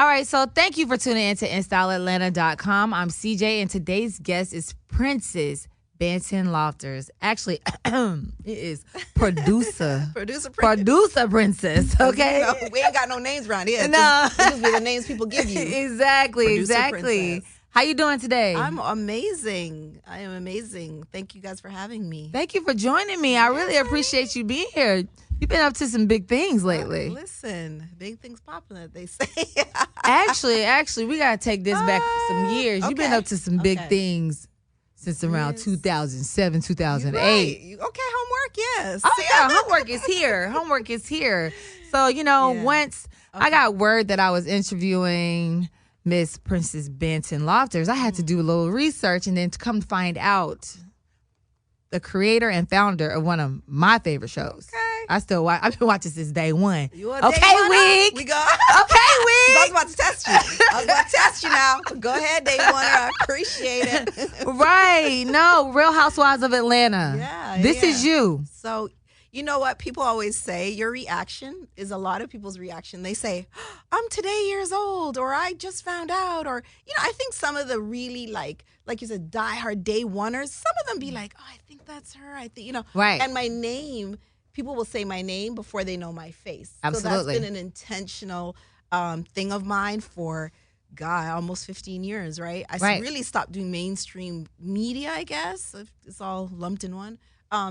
All right, so thank you for tuning in to InStyleAtlanta.com. I'm CJ, and today's guest is Princess Banton-Lofters. Actually, it is producer princess. Okay, You know, we ain't got no names around here. No, just be the names people give you. Exactly. Princess. How you doing today? I'm amazing. I am amazing. Thank you guys for having me. Thank you for joining me. I really appreciate you being here. You've been up to some big things lately. Listen, big things popping, they say. Actually, we gotta take this back some years. You've been up to some big things since around 2007, 2008. Right. Okay, homework, yes. Oh yeah, homework is here. Homework is here. So, once I got word that I was interviewing Miss Princess Banton-Lofters, I had to do a little research, and then to come find out the creator and founder of one of my favorite shows. Okay. I've been watching since day one. You okay, Wig. Wig. We go. Okay, Wig. I was about to test you. Now. Go ahead, Day One. I appreciate it. Right. No, Real Housewives of Atlanta. Yeah. This is you. So, you know what people always say? Your reaction is a lot of people's reaction. They say, I'm today years old, or I just found out, or, I think some of the really like you said, diehard day oneers, some of them be like, oh, I think that's her. I think, Right. And my name, people will say my name before they know my face. Absolutely. So that's been an intentional thing of mine for, almost 15 years, right? I really stopped doing mainstream media, I guess. It's all lumped in one,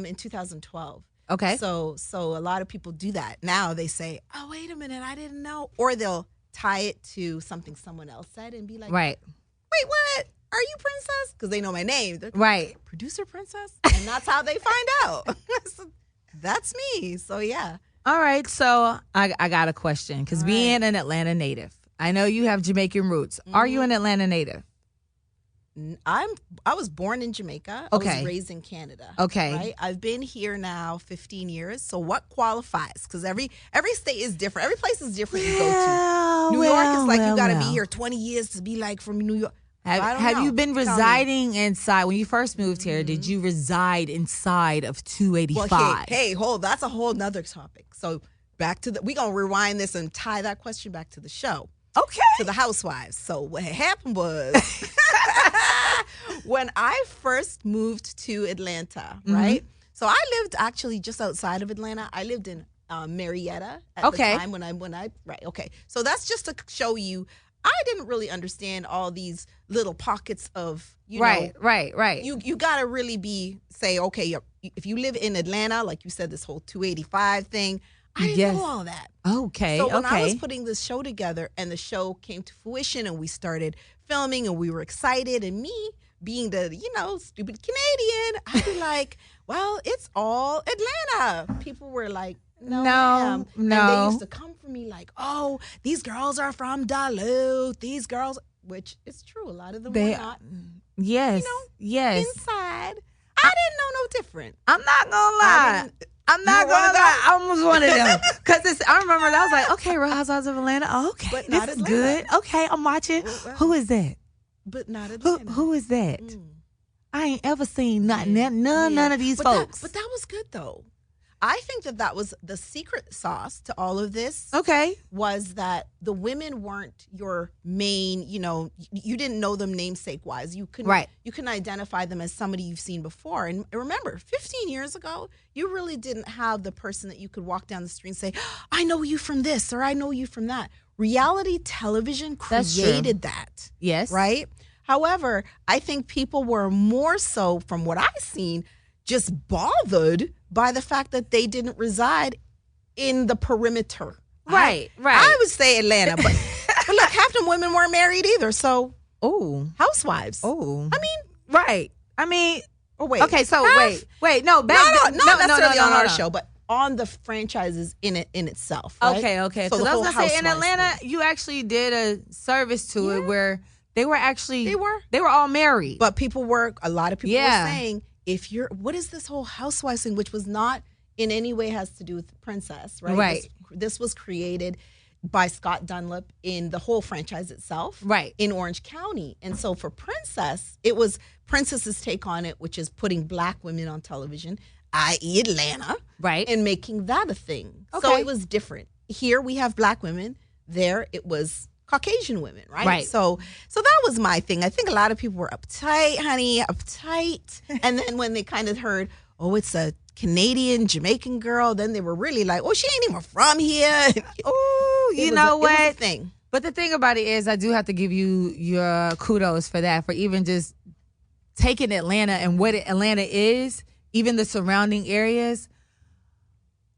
in 2012. Okay. So a lot of people do that. Now they say, oh, wait a minute, I didn't know. Or they'll tie it to something someone else said and be like, right. Wait, what? Are you Princess? Because they know my name. They're, right. Producer Princess? And that's how they find out. So that's me. So, yeah. All right. So I got a question. Because being an Atlanta native, I know you have Jamaican roots. Mm-hmm. Are you an Atlanta native? I was born in Jamaica. Okay. I was raised in Canada. Okay. Right? I've been here now 15 years. So what qualifies? Because every state is different. Every place is different you go to. New York is like you got to be here 20 years to be like from New York. Have you been residing inside? When you first moved here, did you reside inside of 285? Well, hey, that's a whole nother topic. So back to we're going to rewind this and tie that question back to the show. Okay. To the Housewives. So what happened was when I first moved to Atlanta, right? So I lived actually just outside of Atlanta. I lived in Marietta at the time when I right. Okay. So that's just to show you I didn't really understand all these little pockets of, Right. You got to really say, okay, if you live in Atlanta, like you said, this whole 285 thing, I didn't know all that. Okay. So when I was putting this show together and the show came to fruition and we started filming and we were excited, and me being the, stupid Canadian, I'd be like, well, it's all Atlanta. People were like, no. And they used to come for me like, oh, these girls are from Duluth. These girls, which is true. A lot of them were not. Yes. Yes. Inside. I didn't know no different. I'm not going to lie. I'm not going to lie. I almost one of them. Because I remember I was like, okay, Real Housewives of Atlanta. Oh, okay. But this is good. Okay, I'm watching. Who is that? But not Atlanta. Who is that? I ain't ever seen none of these folks. But that was good, though. I think that was the secret sauce to all of this. Okay. Was that the women weren't your main, you didn't know them namesake-wise. You couldn't identify them as somebody you've seen before. And remember, 15 years ago, you really didn't have the person that you could walk down the street and say, I know you from this or I know you from that. Reality television created that. Yes. Right? However, I think people were more so, from what I've seen, just bothered by the fact that they didn't reside in the perimeter. Right. I would say Atlanta, but look, half them women weren't married either. So, housewives. Oh, I mean, right. I mean, wait. Okay, so wait. No, not necessarily on our show, but on the franchises in itself. Right? Okay. So because I was gonna say in Atlanta, you actually did a service to it where they were all married, but a lot of people were saying, what is this whole housewives thing, which was not in any way has to do with Princess, right? Right. This was created by Scott Dunlap in the whole franchise itself, right, in Orange County. And so for Princess, it was Princess's take on it, which is putting black women on television, i.e. Atlanta, right, and making that a thing. Okay. So it was different. Here we have black women. There it was Caucasian women, right? Right. So that was my thing. I think a lot of people were uptight, honey, uptight. And then when they kind of heard, oh, it's a Canadian, Jamaican girl, then they were really like, oh, she ain't even from here. Oh, you know what? It was a thing. But the thing about it is, I do have to give you your kudos for that, for even just taking Atlanta and what Atlanta is, even the surrounding areas.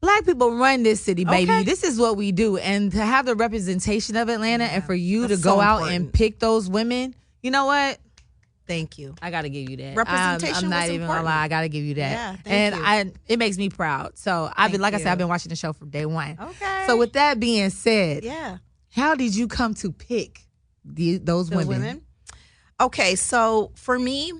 Black people run this city, baby. Okay. This is what we do. And to have the representation of Atlanta and for you That's to go so out important. and pick those women, you know what? Thank you. I got to give you that. Representation I'm not was even important. gonna lie. I got to give you that. Yeah, thank you. And it makes me proud. So I've been, like I said, you. I've been watching the show from day one. Okay. So with that being said, yeah. how did you come to pick those women? Okay, so for me,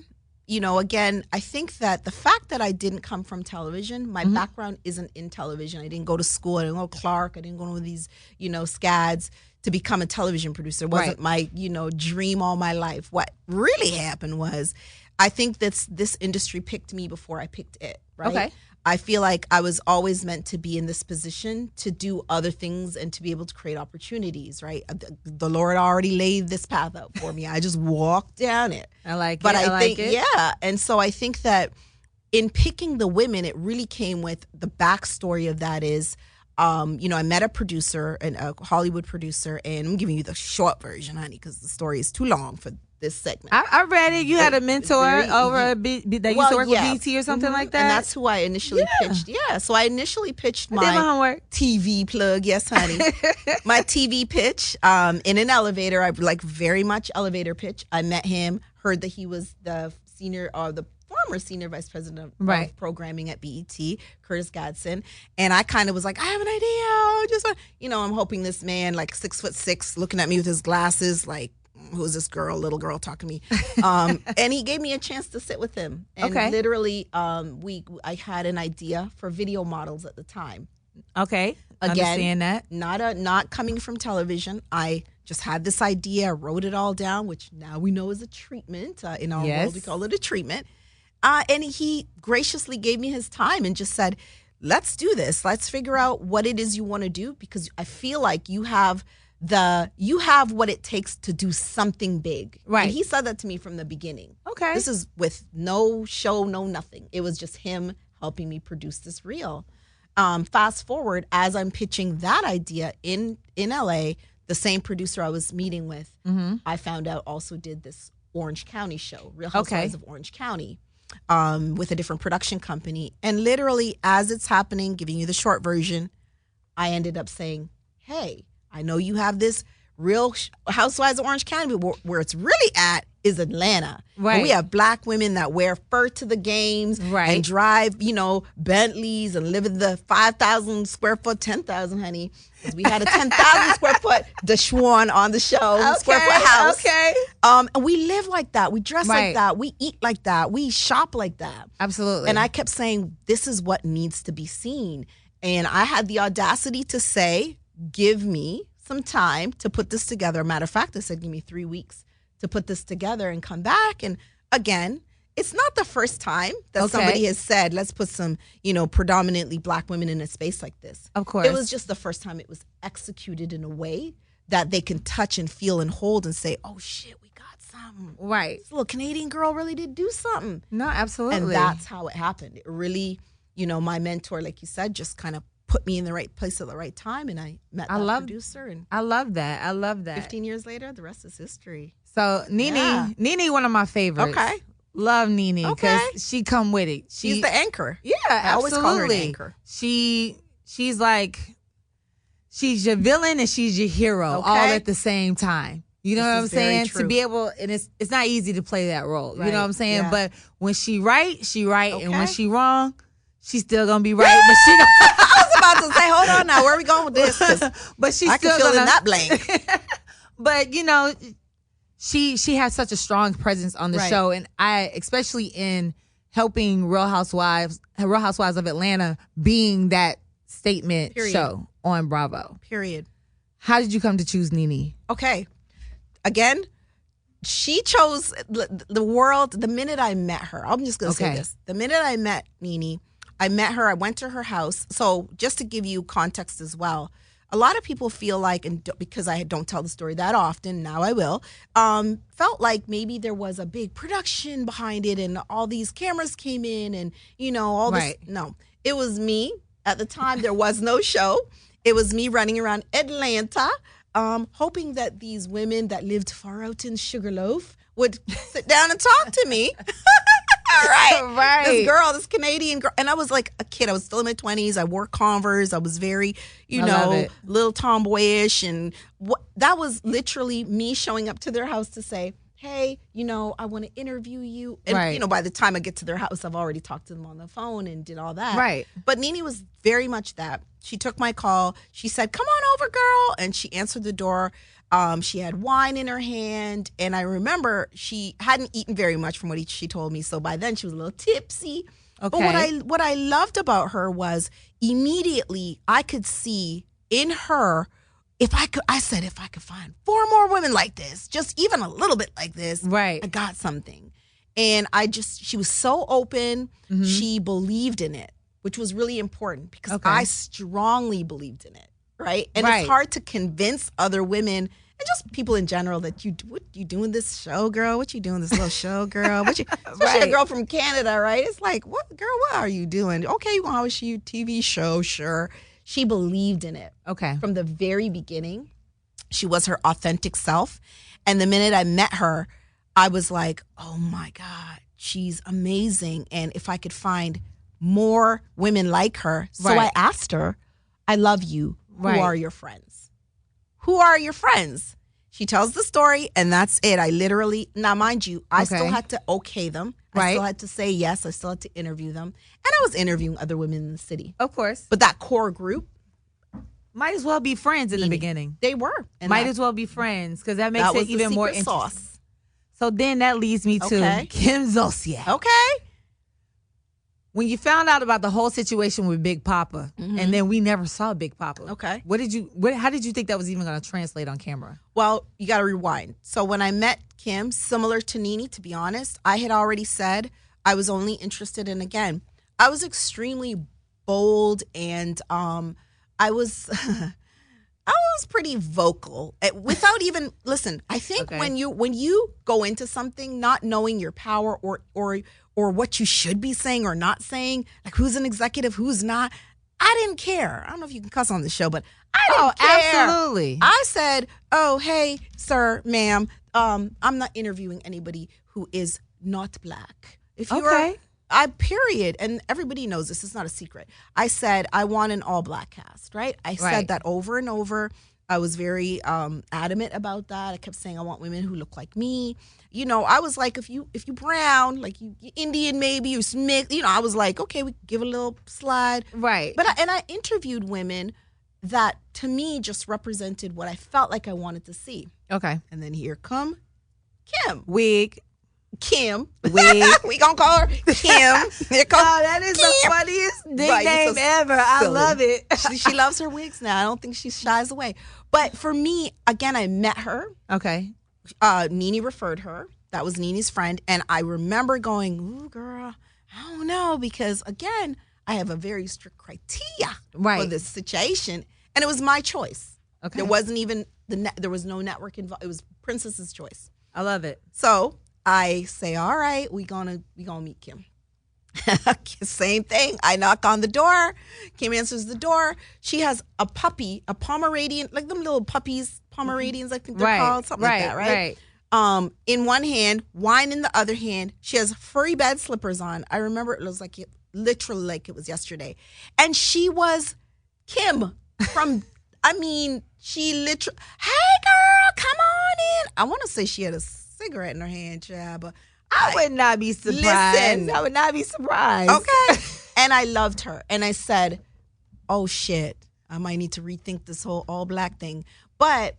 you know, again, I think that the fact that I didn't come from television, my background isn't in television. I didn't go to school. I didn't go to Clark. I didn't go to these, you know, SCADs to become a television producer. It wasn't my, you know, dream all my life. What really happened was I think this industry picked me before I picked it, right? Okay. I feel like I was always meant to be in this position to do other things and to be able to create opportunities, right? The Lord already laid this path out for me. I just walked down it. I like But it. I think, like it. yeah. And so I think that in picking the women, it really came with the backstory of that is, you know, I met a producer, a Hollywood producer, and I'm giving you the short version, honey, because the story is too long for this segment. I read it. You had a mentor over that used to work with BT or something like that. And that's who I initially pitched. Yeah. So I initially pitched I did my homework. TV plug. Yes, honey. My TV pitch in an elevator. I like very much elevator pitch. I met him, heard that he was the former senior vice president of programming at BET, Curtis Gadsden. And I kind of was like, I have an idea. I just, you know, I'm hoping this man, like 6'6", looking at me with his glasses, like, who's this girl, little girl talking to me? And he gave me a chance to sit with him. And literally, I had an idea for video models at the time. Okay. Again, understand that. Not coming from television. I just had this idea, wrote it all down, which now we know is a treatment. In our world, we call it a treatment. And he graciously gave me his time and just said, let's do this. Let's figure out what it is you want to do, because I feel like you have what it takes to do something big. Right. And he said that to me from the beginning. Okay. This is with no show, no nothing. It was just him helping me produce this reel. Fast forward, as I'm pitching that idea in LA, the same producer I was meeting with, I found out also did this Orange County show, Real Housewives of Orange County, with a different production company. And literally, as it's happening, giving you the short version, I ended up saying, hey, I know you have this Real Housewives of Orange County, but where it's really at is Atlanta. Right. And we have black women that wear fur to the games and drive, you know, Bentleys and live in the 5,000 square foot, 10,000, honey. Because we had a 10,000 square foot Deshawn on the show, square foot house. Okay. And we live like that. We dress like that. We eat like that. We shop like that. Absolutely. And I kept saying, this is what needs to be seen. And I had the audacity to say, give me some time to put this together. Matter of fact, I said, give me 3 weeks to put this together and come back. And again, it's not the first time that somebody has said, let's put some, you know, predominantly black women in a space like this. Of course. It was just the first time it was executed in a way that they can touch and feel and hold and say, oh shit, we got something. Right. This little Canadian girl really did do something. No, absolutely. And that's how it happened. It really, you know, my mentor, like you said, just kind of put me in the right place at the right time, and I met that producer. And I love that. I love that. 15 years later, the rest is history. So Nene, one of my favorites. Okay. Love Nene because she come with it. She's the anchor. Yeah, absolutely. I always call her an anchor. She's like, she's your villain and she's your hero all at the same time. You know what I'm saying? To be able, and it's not easy to play that role. Right. You know what I'm saying? Yeah. But when she right, and when she wrong, she's still gonna be right. But she. I was about to say, hold on now, where are we going with this? But she's I still can fill in that blank. But you know, she has such a strong presence on the show, and I, especially in helping Real Housewives of Atlanta, being that statement show on Bravo. Period. How did you come to choose Nene? Okay, again, she chose the world. The minute I met her, I'm just gonna say this: the minute I met Nene. I met her. I went to her house. So just to give you context as well, a lot of people feel like, and because I don't tell the story that often, now I will, felt like maybe there was a big production behind it and all these cameras came in and, all this. No, it was me. At the time, there was no show. It was me running around Atlanta, hoping that these women that lived far out in Sugarloaf would sit down and talk to me. Right. This Canadian girl. And I was like a kid. I was still in my 20s. I wore Converse. I was very, little tomboyish. And that was literally me showing up to their house to say, hey, I want to interview you. And, by the time I get to their house, I've already talked to them on the phone and did all that. Right. But Nene was very much that. She took my call. She said, come on over, girl. And she answered the door. She had wine in her hand. And I remember she hadn't eaten very much from what she told me. So by then she was a little tipsy. Okay. But what I loved about her was immediately I could see in her, if I could find 4 more women like this, just even a little bit like this, right, I got something. And she was so open. Mm-hmm. She believed in it, which was really important because I strongly believed in it. Right. And it's hard to convince other women and just people in general that what you doing this show, girl? What you doing this little show, girl? Especially a girl from Canada, right? It's like, what are you doing? Okay, you want to watch you TV show, sure. She believed in it. Okay. From the very beginning, she was her authentic self. And the minute I met her, I was like, oh my God, she's amazing. And if I could find more women like her. So I asked her, I love you. Who are your friends? Who are your friends? She tells the story, and that's it. I literally, now mind you, I still had to okay them. I still had to say yes. I still had to interview them. And I was interviewing other women in the city. Of course. But that core group. Might as well be friends in the beginning. They were. Might as well be friends, because that makes it even more interesting. Sauce. So then that leads me to Kim Zolciak. Okay. When you found out about the whole situation with Big Papa, and then we never saw Big Papa. Okay. How did you think that was even going to translate on camera? Well, you got to rewind. So when I met Kim, similar to Nene, to be honest, I had already said I was only interested in, again, I was extremely bold and I was pretty vocal without even, listen, I think when you go into something not knowing your power or what you should be saying or not saying, like who's an executive, who's not. I didn't care. I don't know if you can cuss on the show, but I didn't care. Absolutely. I said, oh, hey, sir, ma'am, I'm not interviewing anybody who is not black. If you are, period, and everybody knows this, it's not a secret. I said, I want an all-black cast, right? I said that over and over. I was very adamant about that. I kept saying I want women who look like me. I was like, if you brown, like you Indian maybe, you Smith, I was like, okay, we give a little slide. Right. But I interviewed women that to me just represented what I felt like I wanted to see. Okay. And then here come Kim. Kim. We gonna call her Kim. Here comes that is Kim. The funniest nickname ever. I love it. She loves her wigs now. I don't think she shies away. But for me, again, I met her. Okay. Nene referred her. That was Nene's friend. And I remember going, ooh, girl, I don't know. Because, again, I have a very strict criteria for this situation. And it was my choice. Okay. There wasn't even, there was no network involved. It was Princess's choice. I love it. So I say, all right, we gonna meet Kim. Same thing. I knock on the door. Kim answers the door. She has a puppy, a Pomeranian, like them little puppies, Pomeranians, I think they're called, something like that, right? In one hand, wine in the other hand. She has furry bed slippers on. I remember it was literally like it was yesterday. And she was Kim from, she literally, hey girl, come on in. I want to say she had a cigarette in her hand, child, but I would not be surprised. Listen. I would not be surprised. Okay. And I loved her. And I said, oh, shit, I might need to rethink this whole all black thing. But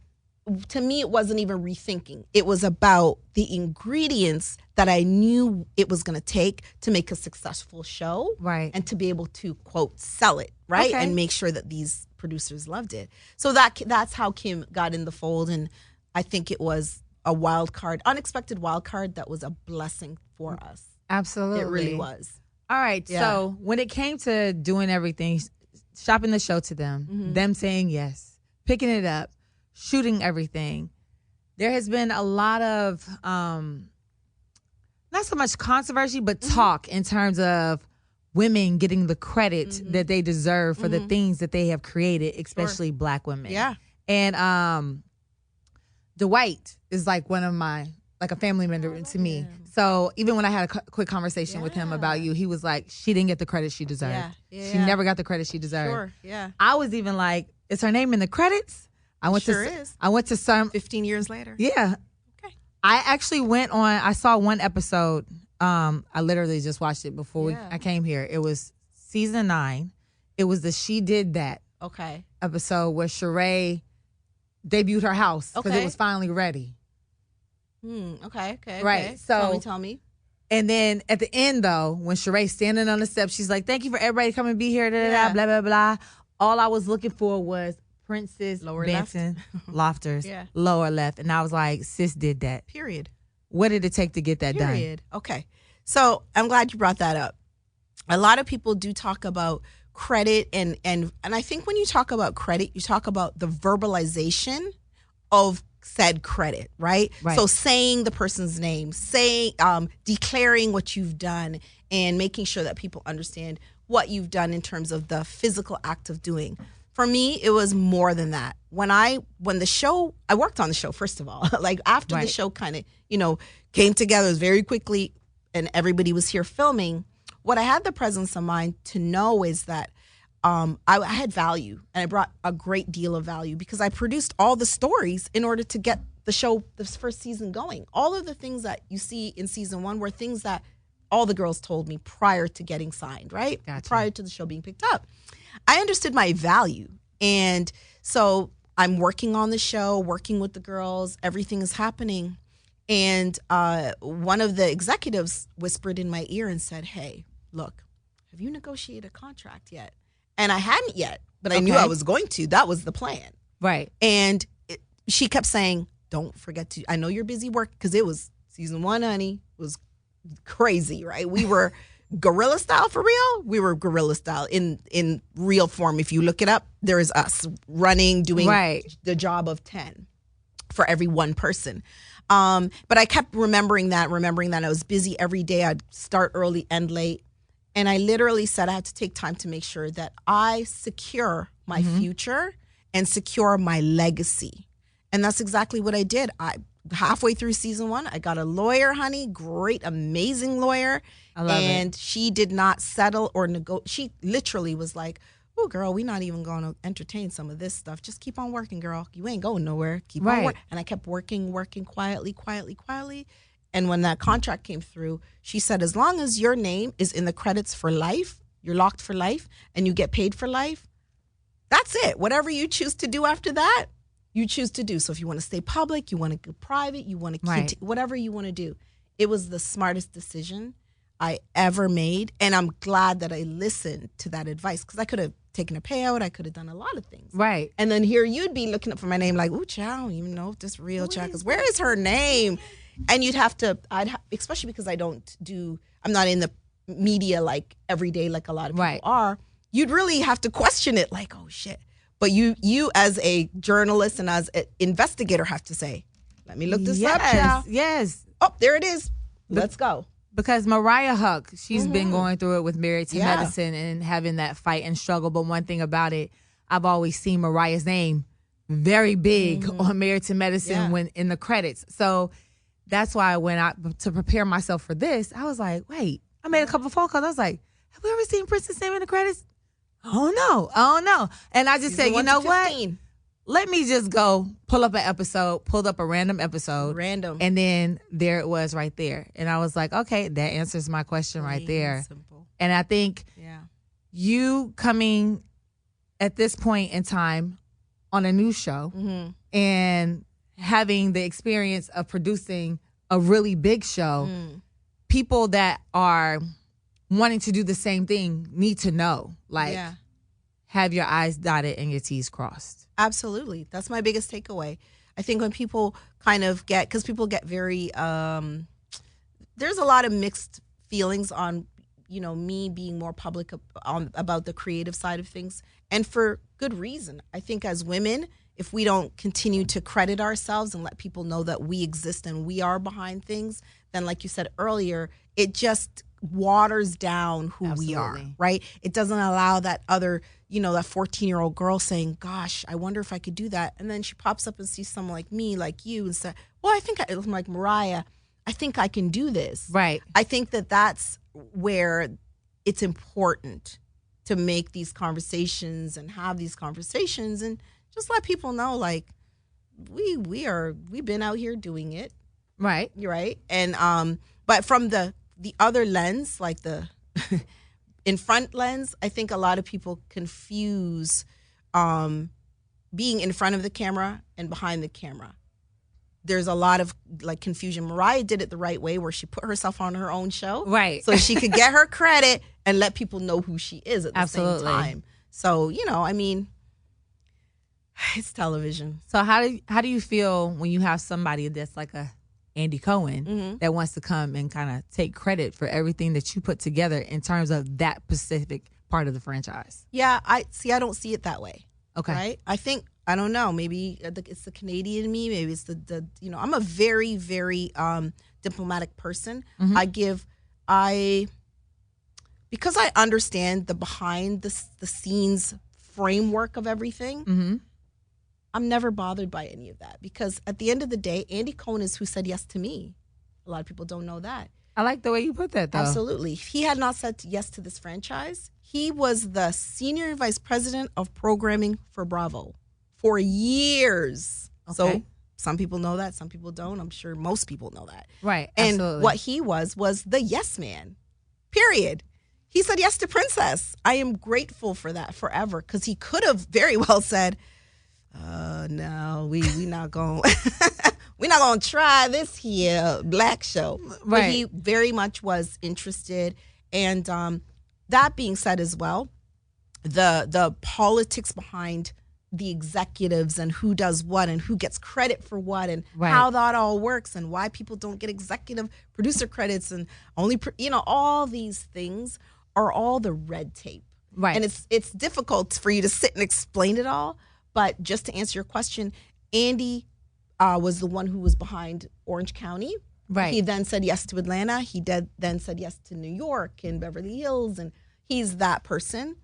to me, it wasn't even rethinking. It was about the ingredients that I knew it was going to take to make a successful show. Right. And to be able to, quote, sell it, right? Okay. And make sure that these producers loved it. So that's how Kim got in the fold. And I think it was a unexpected wild card that was a blessing for us. Absolutely. It really was. All right. Yeah. So when it came to doing everything, shopping the show to them, them saying yes, picking it up, shooting everything, there has been a lot of not so much controversy, but talk in terms of women getting the credit that they deserve for the things that they have created, especially Black women. Yeah. And Dwight is like one of my, like a family member to me. So even when I had a quick conversation with him about you, he was like, she didn't get the credit she deserved. She never got the credit she deserved. Sure, yeah. I was even like, is her name in the credits? I went to some 15 years later. Yeah. Okay. I actually I saw one episode. I literally just watched it before I came here. It was season 9. It was the She Did That episode where Sheree debuted her house because it was finally ready. Okay. Right. So tell me. And then at the end, though, when Sheree's standing on the steps, she's like, "Thank you for everybody coming to be here." Blah blah blah. All I was looking for was Princess Banton-Lofters, lower left, and I was like, "Sis did that." Period. What did it take to get that done? Okay. So I'm glad you brought that up. A lot of people do talk about credit, and I think when you talk about credit, you talk about the verbalization of said credit, right? So saying the person's name, declaring what you've done, and making sure that people understand what you've done in terms of the physical act of doing. For me, it was more than that. When the show, I worked on the show, first of all. Like after the show kind of, came together very quickly and everybody was here filming, what I had the presence of mind to know is that I had value, and I brought a great deal of value because I produced all the stories in order to get the show, this first season, going. All of the things that you see in season 1 were things that all the girls told me prior to getting signed, right? Gotcha. Prior to the show being picked up. I understood my value. And so I'm working on the show, working with the girls, everything is happening. And one of the executives whispered in my ear and said, "Hey, look, have you negotiated a contract yet?" And I hadn't yet, but I knew I was going to. That was the plan. Right. And she kept saying, "Don't forget to, I know you're busy working," because it was season 1, honey, was crazy, right? We were guerrilla style for real. We were guerrilla style in real form. If you look it up, there is us running, doing the job of 10 for every one person. But I kept remembering that I was busy every day. I'd start early, end late. And I literally said I had to take time to make sure that I secure my future and secure my legacy. And that's exactly what I did. Halfway through season 1, I got a lawyer, honey, great, amazing lawyer. I love it. And she did not settle or negotiate. She literally was like, "Oh, girl, we're not even going to entertain some of this stuff. Just keep on working, girl. You ain't going nowhere. Keep on working." And I kept working quietly. And when that contract came through, she said, "As long as your name is in the credits for life, you're locked for life, and you get paid for life, that's it. Whatever you choose to do after that, you choose to do. So if you want to stay public, you want to go private, you want to whatever you want to do." It was the smartest decision I ever made. And I'm glad that I listened to that advice, because I could have taken a payout. I could have done a lot of things. Right. And then here you'd be looking up for my name like, "Ooh, child, I don't even know if this real child, because where is her name?" And you'd have to, especially because I'm not in the media like every day like a lot of people are. You'd really have to question it like, "Oh shit." But you as a journalist and as an investigator have to say, "Let me look this up, child." Yes. Oh, there it is. Let's go. Because Mariah Huck, she's been going through it with Married to Medicine and having that fight and struggle. But one thing about it, I've always seen Mariah's name very big on Married to Medicine when in the credits. So that's why to prepare myself for this, I was like, wait, I made a couple phone calls. I was like, have we ever seen Princess name in the credits? Oh no. And I just said, you know what? Let me just go pulled up a random episode. And then there it was right there. And I was like, okay, that answers my question right there. Simple. And I think you coming at this point in time on a new show and having the experience of producing a really big show, people that are wanting to do the same thing need to know, like, have your I's dotted and your T's crossed. Absolutely. That's my biggest takeaway. I think when people because people get very, there's a lot of mixed feelings on, me being more public about the creative side of things, and for good reason. I think as women, if we don't continue to credit ourselves and let people know that we exist and we are behind things, then like you said earlier, it just waters down who we are, right? It doesn't allow that other, that 14-year-old girl saying, gosh, I wonder if I could do that. And then she pops up and sees someone like me, like you, and says, well, I'm like, Mariah, I think I can do this. Right. I think that that's where it's important to make these conversations and have these conversations and just let people know, like, we've been out here doing it. Right. You're right. And but from the other lens, like the in front lens, I think a lot of people confuse being in front of the camera and behind the camera. There's a lot of like confusion. Mariah did it the right way, where she put herself on her own show, right? So she could get her credit and let people know who she is at the Absolutely. same time. So I mean, it's television. So how do you feel when you have somebody that's like a Andy Cohen that wants to come and kind of take credit for everything that you put together in terms of that specific part of the franchise? Yeah, I don't see it that way. Okay. Right? I think, I don't know, maybe it's the Canadian in me, maybe it's the I'm a very, very diplomatic person. Because I understand the behind the scenes framework of everything, I'm never bothered by any of that, because at the end of the day, Andy Cohen is who said yes to me. A lot of people don't know that. I like the way you put that, though. Absolutely. If he had not said yes to this franchise, he was the senior vice president of programming for Bravo for years. Okay. So some people know that, some people don't. I'm sure most people know that. Right. And absolutely. what he was the yes man, period. He said yes to Princess. I am grateful for that forever, because he could have very well said, no, we not going we're not going to try this here black show. Right. But he very much was interested. And that being said as well, the politics behind the executives and who does what and who gets credit for what and how that all works and why people don't get executive producer credits and only, all these things are all the red tape. Right. And it's difficult for you to sit and explain it all. But just to answer your question, Andy was the one who was behind Orange County. Right. He then said yes to Atlanta. He then said yes to New York and Beverly Hills, and he's that person.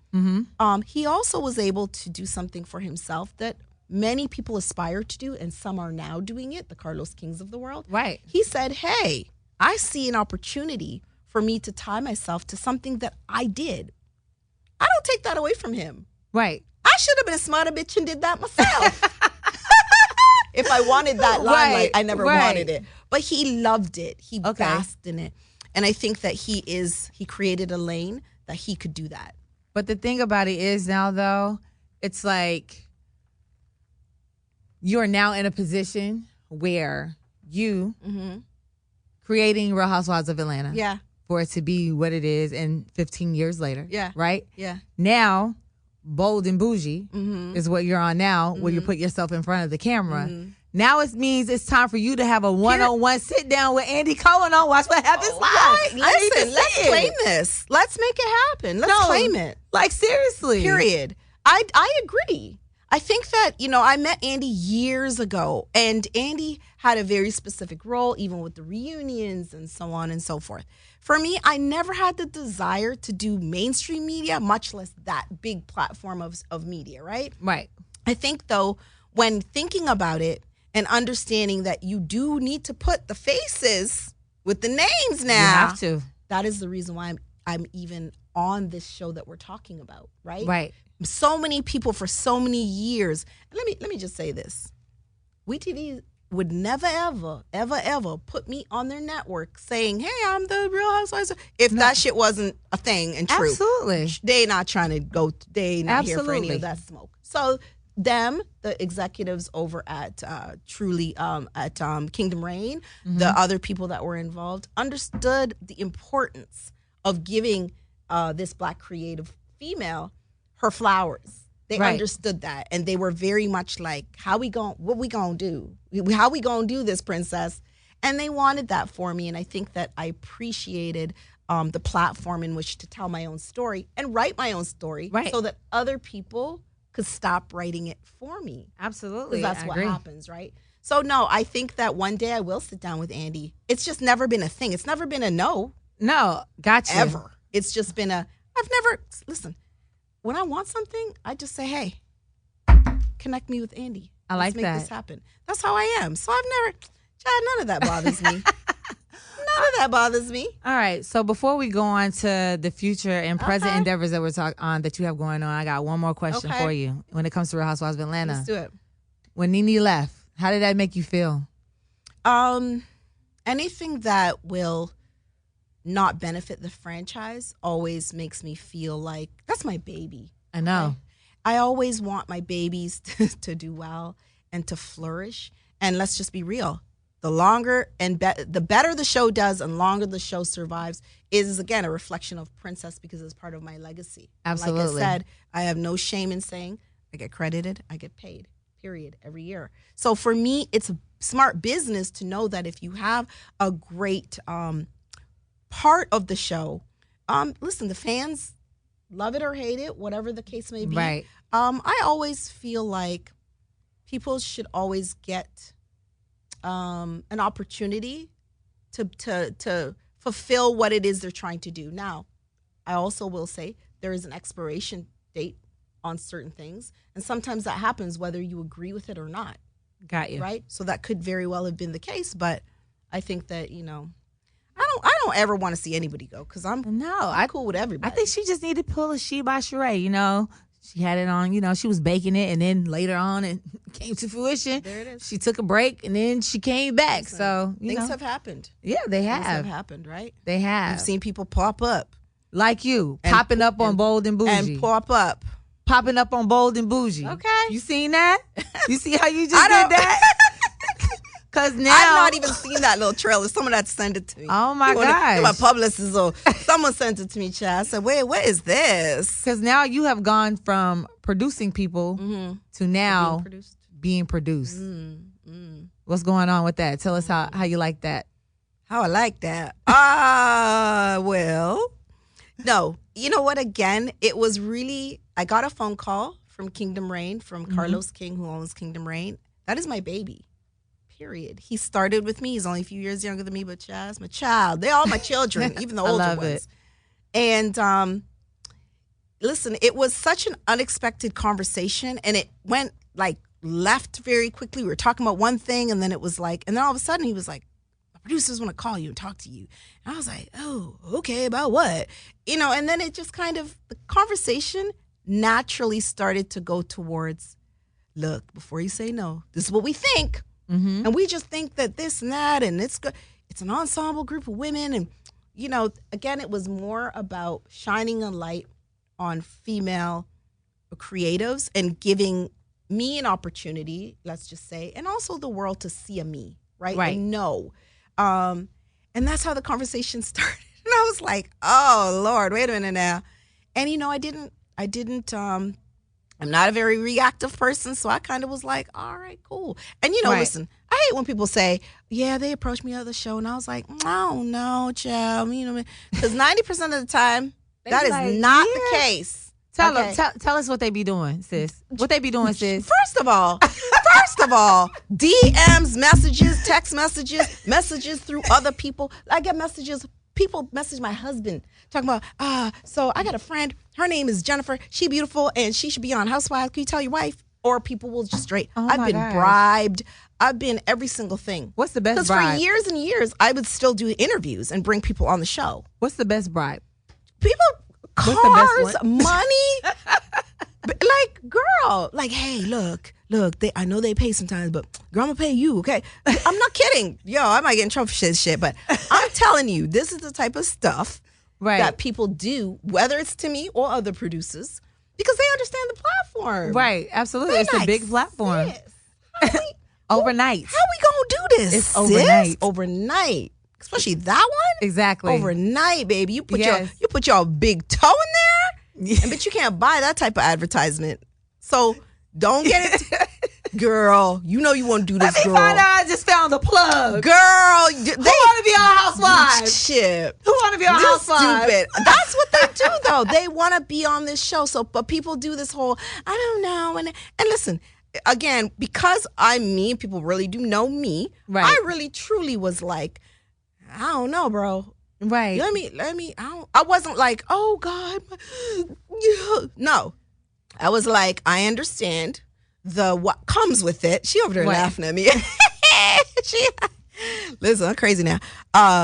He also was able to do something for himself that many people aspire to do, and some are now doing it, the Carlos Kings of the world. Right. He said, hey, I see an opportunity for me to tie myself to something that I did. I don't take that away from him. Right. I should have been a smarter bitch and did that myself. If I wanted that limelight, I never wanted it. But he loved it. He basked in it. And I think that he created a lane that he could do that. But the thing about it is now, though, it's like you're now in a position where you creating Real Housewives of Atlanta for it to be what it is, and 15 years later, right? Yeah. Now, Bold and Bougie is what you're on now, where you put yourself in front of the camera. Now it means it's time for you to have a one-on-one sit down with Andy Cohen on Watch What Happens Live. Right. Listen, let's claim this. Let's make it happen. Let's claim it. Like, seriously. Period. I agree. I think that, I met Andy years ago, and Andy had a very specific role, even with the reunions and so on and so forth. For me, I never had the desire to do mainstream media, much less that big platform of media, right? Right. I think, though, when thinking about it and understanding that you do need to put the faces with the names now. You have to. That is the reason why I'm even on this show that we're talking about, right? Right. So many people for so many years. Let me just say this. WEtv would never, ever put me on their network saying, hey, I'm the Real Housewives. If that shit wasn't a thing and true. Absolutely. They not trying to go, they not here for any of that smoke. So the executives over at Truly, at Kingdom Reign, the other people that were involved, understood the importance of giving this Black creative female her flowers. They understood that, and they were very much like, what we gonna do? How we gonna do this, princess? And they wanted that for me, and I think that I appreciated the platform in which to tell my own story and write my own story, so that other people could stop writing it for me. Absolutely. Because that's I what agree. happens, right? So, no, I think that one day I will sit down with Andy. It's just never been a thing. It's never been a no. No, gotcha. Ever. It's just been listen, when I want something, I just say, hey, connect me with Andy. I like Let's make that. this happen. That's how I am. So I've never, child, none of that bothers me. None of that bothers me. All right. So before we go on to the future and present endeavors that we're talking on that you have going on, I got one more question for you when it comes to Real Housewives of Atlanta. Let's do it. When Nene left, how did that make you feel? Anything that will not benefit the franchise always makes me feel like that's my baby. I know. I always want my babies to do well and to flourish. And let's just be real. The longer and the better the show does and longer the show survives is, again, a reflection of Princess because it's part of my legacy. Absolutely. Like I said, I have no shame in saying I get credited, I get paid, period, every year. So for me, it's a smart business to know that if you have a great part of the show, listen, the fans love it or hate it, whatever the case may be. Right. I always feel like people should always get an opportunity to fulfill what it is they're trying to do. Now, I also will say there is an expiration date on certain things, and sometimes that happens whether you agree with it or not. Got you. Right? So that could very well have been the case, but I think that, I don't ever want to see anybody go because I'm cool with everybody. I think she just needed to pull a She by Sheree, She had it on, she was baking it, and then later on it came to fruition. There it is. She took a break, and then she came back. Listen, so, things have happened. Yeah, they have. Things have happened, right? They have. We've seen people pop up. Like you, popping up on Bold and Bougie. And pop up. Popping up on Bold and Bougie. Okay. You seen that? You see how you just did that? Because now I've not even seen that little trailer. Someone had sent it to me. Oh my gosh. My publicist or someone sent it to me, Chad. I said, wait, what is this? Because now you have gone from producing people to now being produced. What's going on with that? Tell us how you like that. How I like that. Well, no. You know what? Again, it was really, I got a phone call from Kingdom Reign, from Carlos King, who owns Kingdom Reign. That is my baby. Period. He started with me. He's only a few years younger than me, but Chaz, my child. They're all my children, even the older ones. And listen, it was such an unexpected conversation, and it went left very quickly. We were talking about one thing, and then it was and then all of a sudden he was like, "The producers want to call you and talk to you." And I was like, "Oh, okay, about what?" And then it just kind of, the conversation naturally started to go towards, look, before you say no, this is what we think. And we just think that this and that, and it's good. It's an ensemble group of women. And, again, it was more about shining a light on female creatives and giving me an opportunity, let's just say, and also the world to see a me, right? And know. And that's how the conversation started. And I was like, oh, Lord, wait a minute now. And, I'm not a very reactive person, so I kind of was like, all right, cool. And, listen, I hate when people say, yeah, they approached me on the show, and I was like, oh, no, child, because 90% of the time, that is not the case. Tell us what they be doing, sis. What they be doing, sis. First of all, DMs, messages, text messages through other people. I get messages. People message my husband talking about, so I got a friend. Her name is Jennifer. She beautiful and she should be on Housewives. Can you tell your wife? Or people will just straight. I've been bribed. I've been every single thing. What's the best bribe? Because for years and years, I would still do interviews and bring people on the show. What's the best bribe? People, cars, money. Girl, hey, look, I know they pay sometimes, but girl, I'm gonna pay you, okay? I'm not kidding. Yo, I might get in trouble for shit, but I'm telling you, this is the type of stuff that people do, whether it's to me or other producers, because they understand the platform. Right, absolutely. It's a big platform. Overnight. How we gonna do this? It's overnight. Overnight. Especially that one? Exactly. Overnight, baby. You put your big toe in there, but you can't buy that type of advertisement. So don't get it. Girl, you want to do this, girl. Find out I just found the plug. Girl, they want to be on Housewives. Shit. Who want to be on Housewives? Stupid. That's what they do, though. They want to be on this show. So, but people do this whole, I don't know. And listen, again, because I'm me, people really do know me. Right. I really, truly was like, I don't know, bro. Right. Let me. I wasn't like, oh God. No. I was like, I understand what comes with it. She over there laughing at me. Listen, I'm crazy now.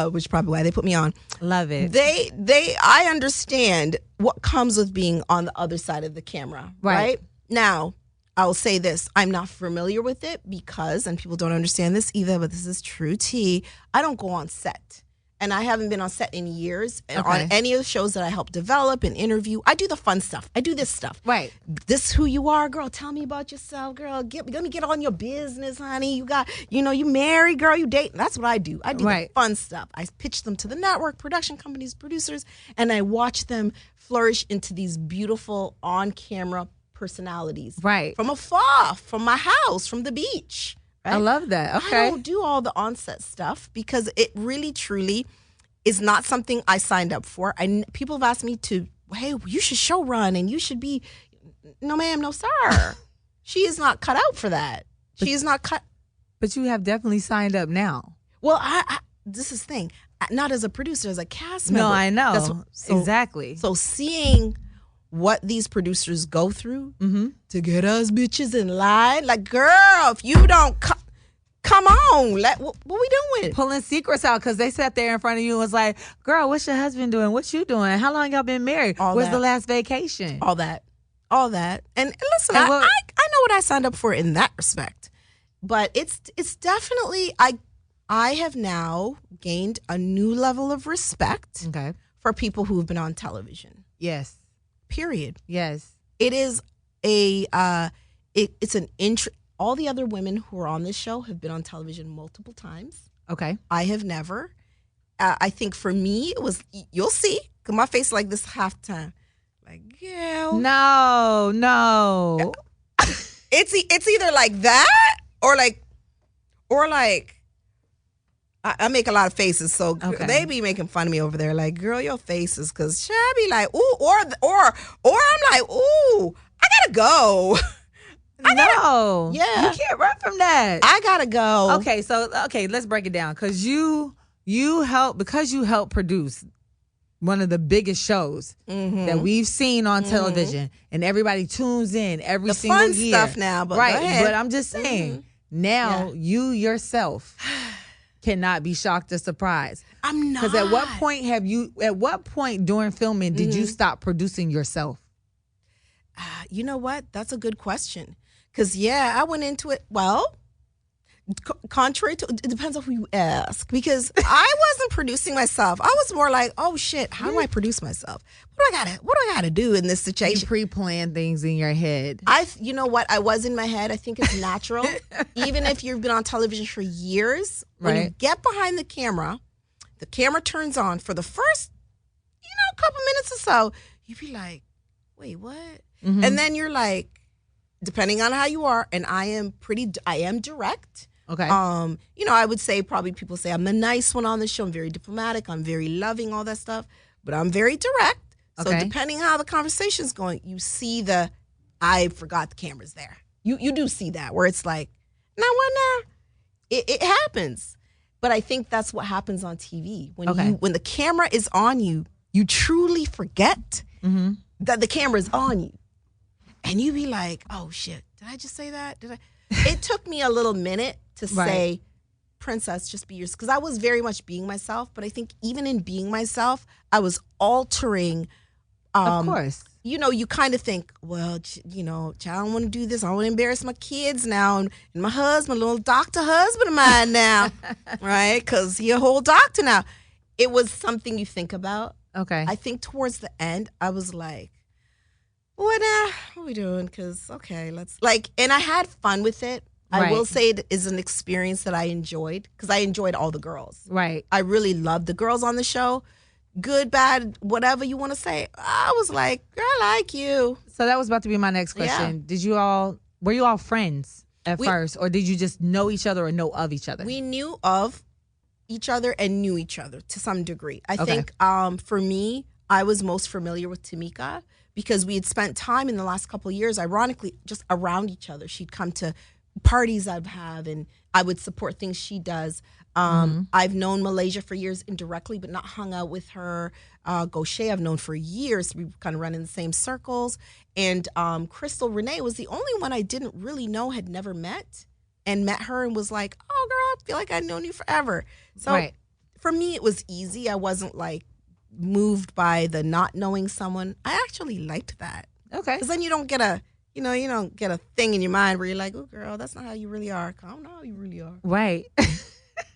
Which is probably why they put me on. Love it. I understand what comes with being on the other side of the camera. Right? Now, I'll say this. I'm not familiar with it because, and people don't understand this either, but this is true tea, I don't go on set. And I haven't been on set in years. And on any of the shows that I help develop and interview, I do the fun stuff. I do this stuff. Right. This who you are, girl. Tell me about yourself, girl. Let me get on your business, honey. You got, you married, girl. You date. That's what I do. I do the fun stuff. I pitch them to the network, production companies, producers, and I watch them flourish into these beautiful on-camera personalities. Right. From afar, from my house, from the beach. Right? I love that. Okay. I don't do all the onset stuff because it really, truly is not something I signed up for. People have asked me to, hey, you should show run and you should be, no ma'am, no sir. She is not cut out for that. She is not cut. But you have definitely signed up now. Well, this is the thing. Not as a producer, as a cast member. No, I know. Exactly. So seeing what these producers go through to get us bitches in line. Like, girl, if you don't come on, what we doing? Pulling secrets out because they sat there in front of you and was like, girl, what's your husband doing? What you doing? How long y'all been married? Where's the last vacation? All that. And listen, I know what I signed up for in that respect. But it's definitely, I have now gained a new level of respect for people who've been on television. Yes. Period. Yes. It is it's an all the other women who are on this show have been on television multiple times. Okay. I have never. I think for me, it was, you'll see, because my face is like this half the time. Like, yeah. No. It's either like that or like I make a lot of faces, so they be making fun of me over there. Like, girl, your faces, because I be like, ooh, or I'm like, ooh, I gotta go. No, yeah, you can't run from that. I gotta go. Okay, so let's break it down because you help produce one of the biggest shows that we've seen on television, and everybody tunes in every single year. The fun stuff now, but right. But I'm just saying, now you yourself cannot be shocked or surprised. I'm not. Because at what point during filming did you stop producing yourself? You know what? That's a good question. Because, I went into it, well, contrary to, it depends on who you ask. Because I wasn't producing myself. I was more like, oh, shit, how do I produce myself? What do I gotta do in this situation? You pre-plan things in your head. You know what? I was in my head. I think it's natural. Even if you've been on television for years, when you get behind the camera turns on for the first, couple minutes or so, you'd be like, wait, what? Mm-hmm. And then you're like, depending on how you are, and I am direct. Okay. I would say probably people say I'm the nice one on the show. I'm very diplomatic. I'm very loving, all that stuff. But I'm very direct. So depending how the conversation's going, you see I forgot the camera's there. You do see that where it's like, now what now? It happens. But I think that's what happens on TV. When the camera is on you, you truly forget that the camera is on you. And you be like, oh shit, did I just say that? It took me a little minute to say, princess, just be yours. Because I was very much being myself. But I think even in being myself, I was altering. Of course. You kind of think, well, child, I don't want to do this. I don't want to embarrass my kids now. And my husband, little doctor husband of mine now. Right? Because he's a whole doctor now. It was something you think about. Okay. I think towards the end, I was like, what are we doing? Because, and I had fun with it. I will say it is an experience that I enjoyed because I enjoyed all the girls. Right. I really loved the girls on the show. Good, bad, whatever you want to say. I was like, girl, I like you. So that was about to be my next question. Yeah. Were you all friends at first, or did you just know each other or know of each other? We knew of each other and knew each other to some degree. I think for me, I was most familiar with Tamika because we had spent time in the last couple of years, ironically, just around each other. She'd come to parties I'd have, and I would support things she does. I've known Malaysia for years indirectly, but not hung out with her. Gaucher I've known for years. We kind of run in the same circles. And Crystal Renee was the only one I didn't really know, had never met, and met her and was like, oh, girl, I feel like I've known you forever. So for me, it was easy. I wasn't like moved by the not knowing someone. I actually liked that. Okay. Because then you don't get a, you don't get a thing in your mind where you're like, oh, girl, that's not how you really are. I don't know how you really are. Right.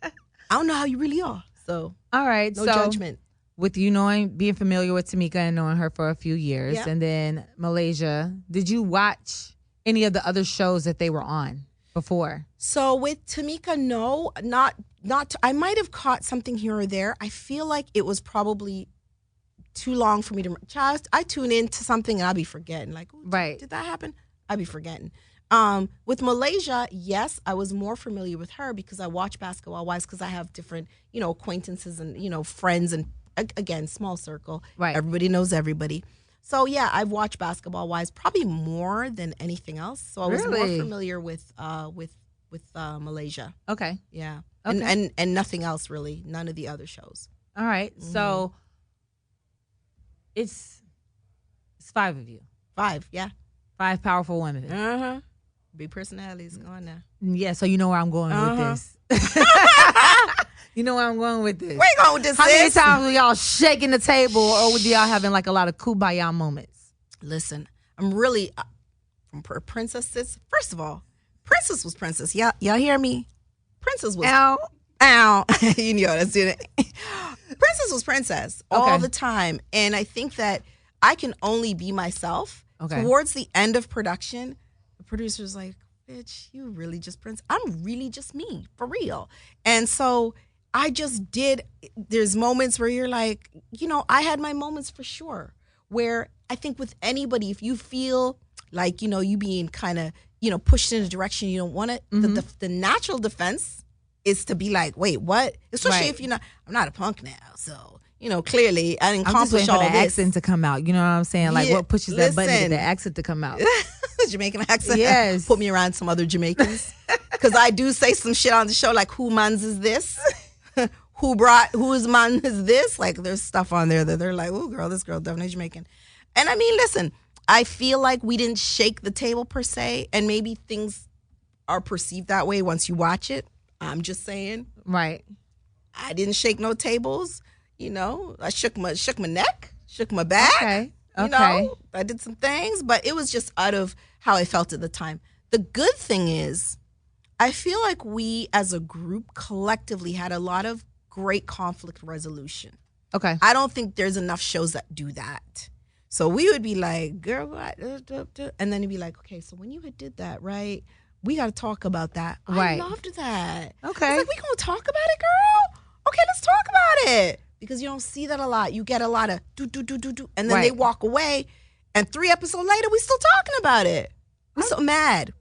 I don't know how you really are. So, all right. No judgment. With you being familiar with Tamika and knowing her for a few years, and then Malaysia, did you watch any of the other shows that they were on before? So with Tamika, no, not. I might have caught something here or there. I feel like it was probably too long for me to. I tune into something and I'll be forgetting. Like, did that happen? I'll be forgetting. With Malaysia, yes, I was more familiar with her because I watch Basketball Wives because I have different, acquaintances and, friends and, again, small circle. Right. Everybody knows everybody. So, yeah, I've watched Basketball Wives probably more than anything else. So I was more familiar with Malaysia. Okay. Yeah. Okay. And nothing else really. None of the other shows. All right. Mm-hmm. So it's 5 of you. 5, yeah. 5 powerful women. Uh-huh. Big personalities going now. Yeah, so you know where I'm going with this. You know where I'm going with this. Where you going with this? How many times were y'all shaking the table, or were y'all having like a lot of kumbaya moments? Listen, I'm really from princesses. First of all, Princess was Princess. Y'all hear me? Princess was ow. You know that's doing it. Princess was Princess all the time, and I think that I can only be myself. Towards the end of production, the producer's like, bitch, you really just Princess. I'm really just me, for real. And so I just did. There's moments where you're like, I had my moments for sure, where I think with anybody, if you feel like, you being kind of, pushed in a direction you don't want it, the natural defense is to be like, wait, what? Especially if I'm not a punk now, so. Clearly, I didn't accomplish all this. I'm just waiting for the accent to come out. You know what I'm saying? Like, what pushes that button to get the accent to come out? Jamaican accent? Yes. Put me around some other Jamaicans. Because I do say some shit on the show, like, who mans is this? Whose man is this? Like, there's stuff on there that they're like, oh, girl, this girl definitely Jamaican. And I mean, listen, I feel like we didn't shake the table per se, and maybe things are perceived that way once you watch it. I'm just saying. Right. I didn't shake no tables. I shook my neck, shook my back. Okay. I did some things, but it was just out of how I felt at the time. The good thing is, I feel like we as a group collectively had a lot of great conflict resolution. Okay. I don't think there's enough shows that do that. So we would be like, girl, what? And then you'd be like, okay, so when you had did that, right? We got to talk about that. Right. I loved that. Okay. It's like, we going to talk about it, girl? Okay, let's talk about it. Because you don't see that a lot. You get a lot of do. And then they walk away. And 3 episodes later, we still talking about it. We're so mad.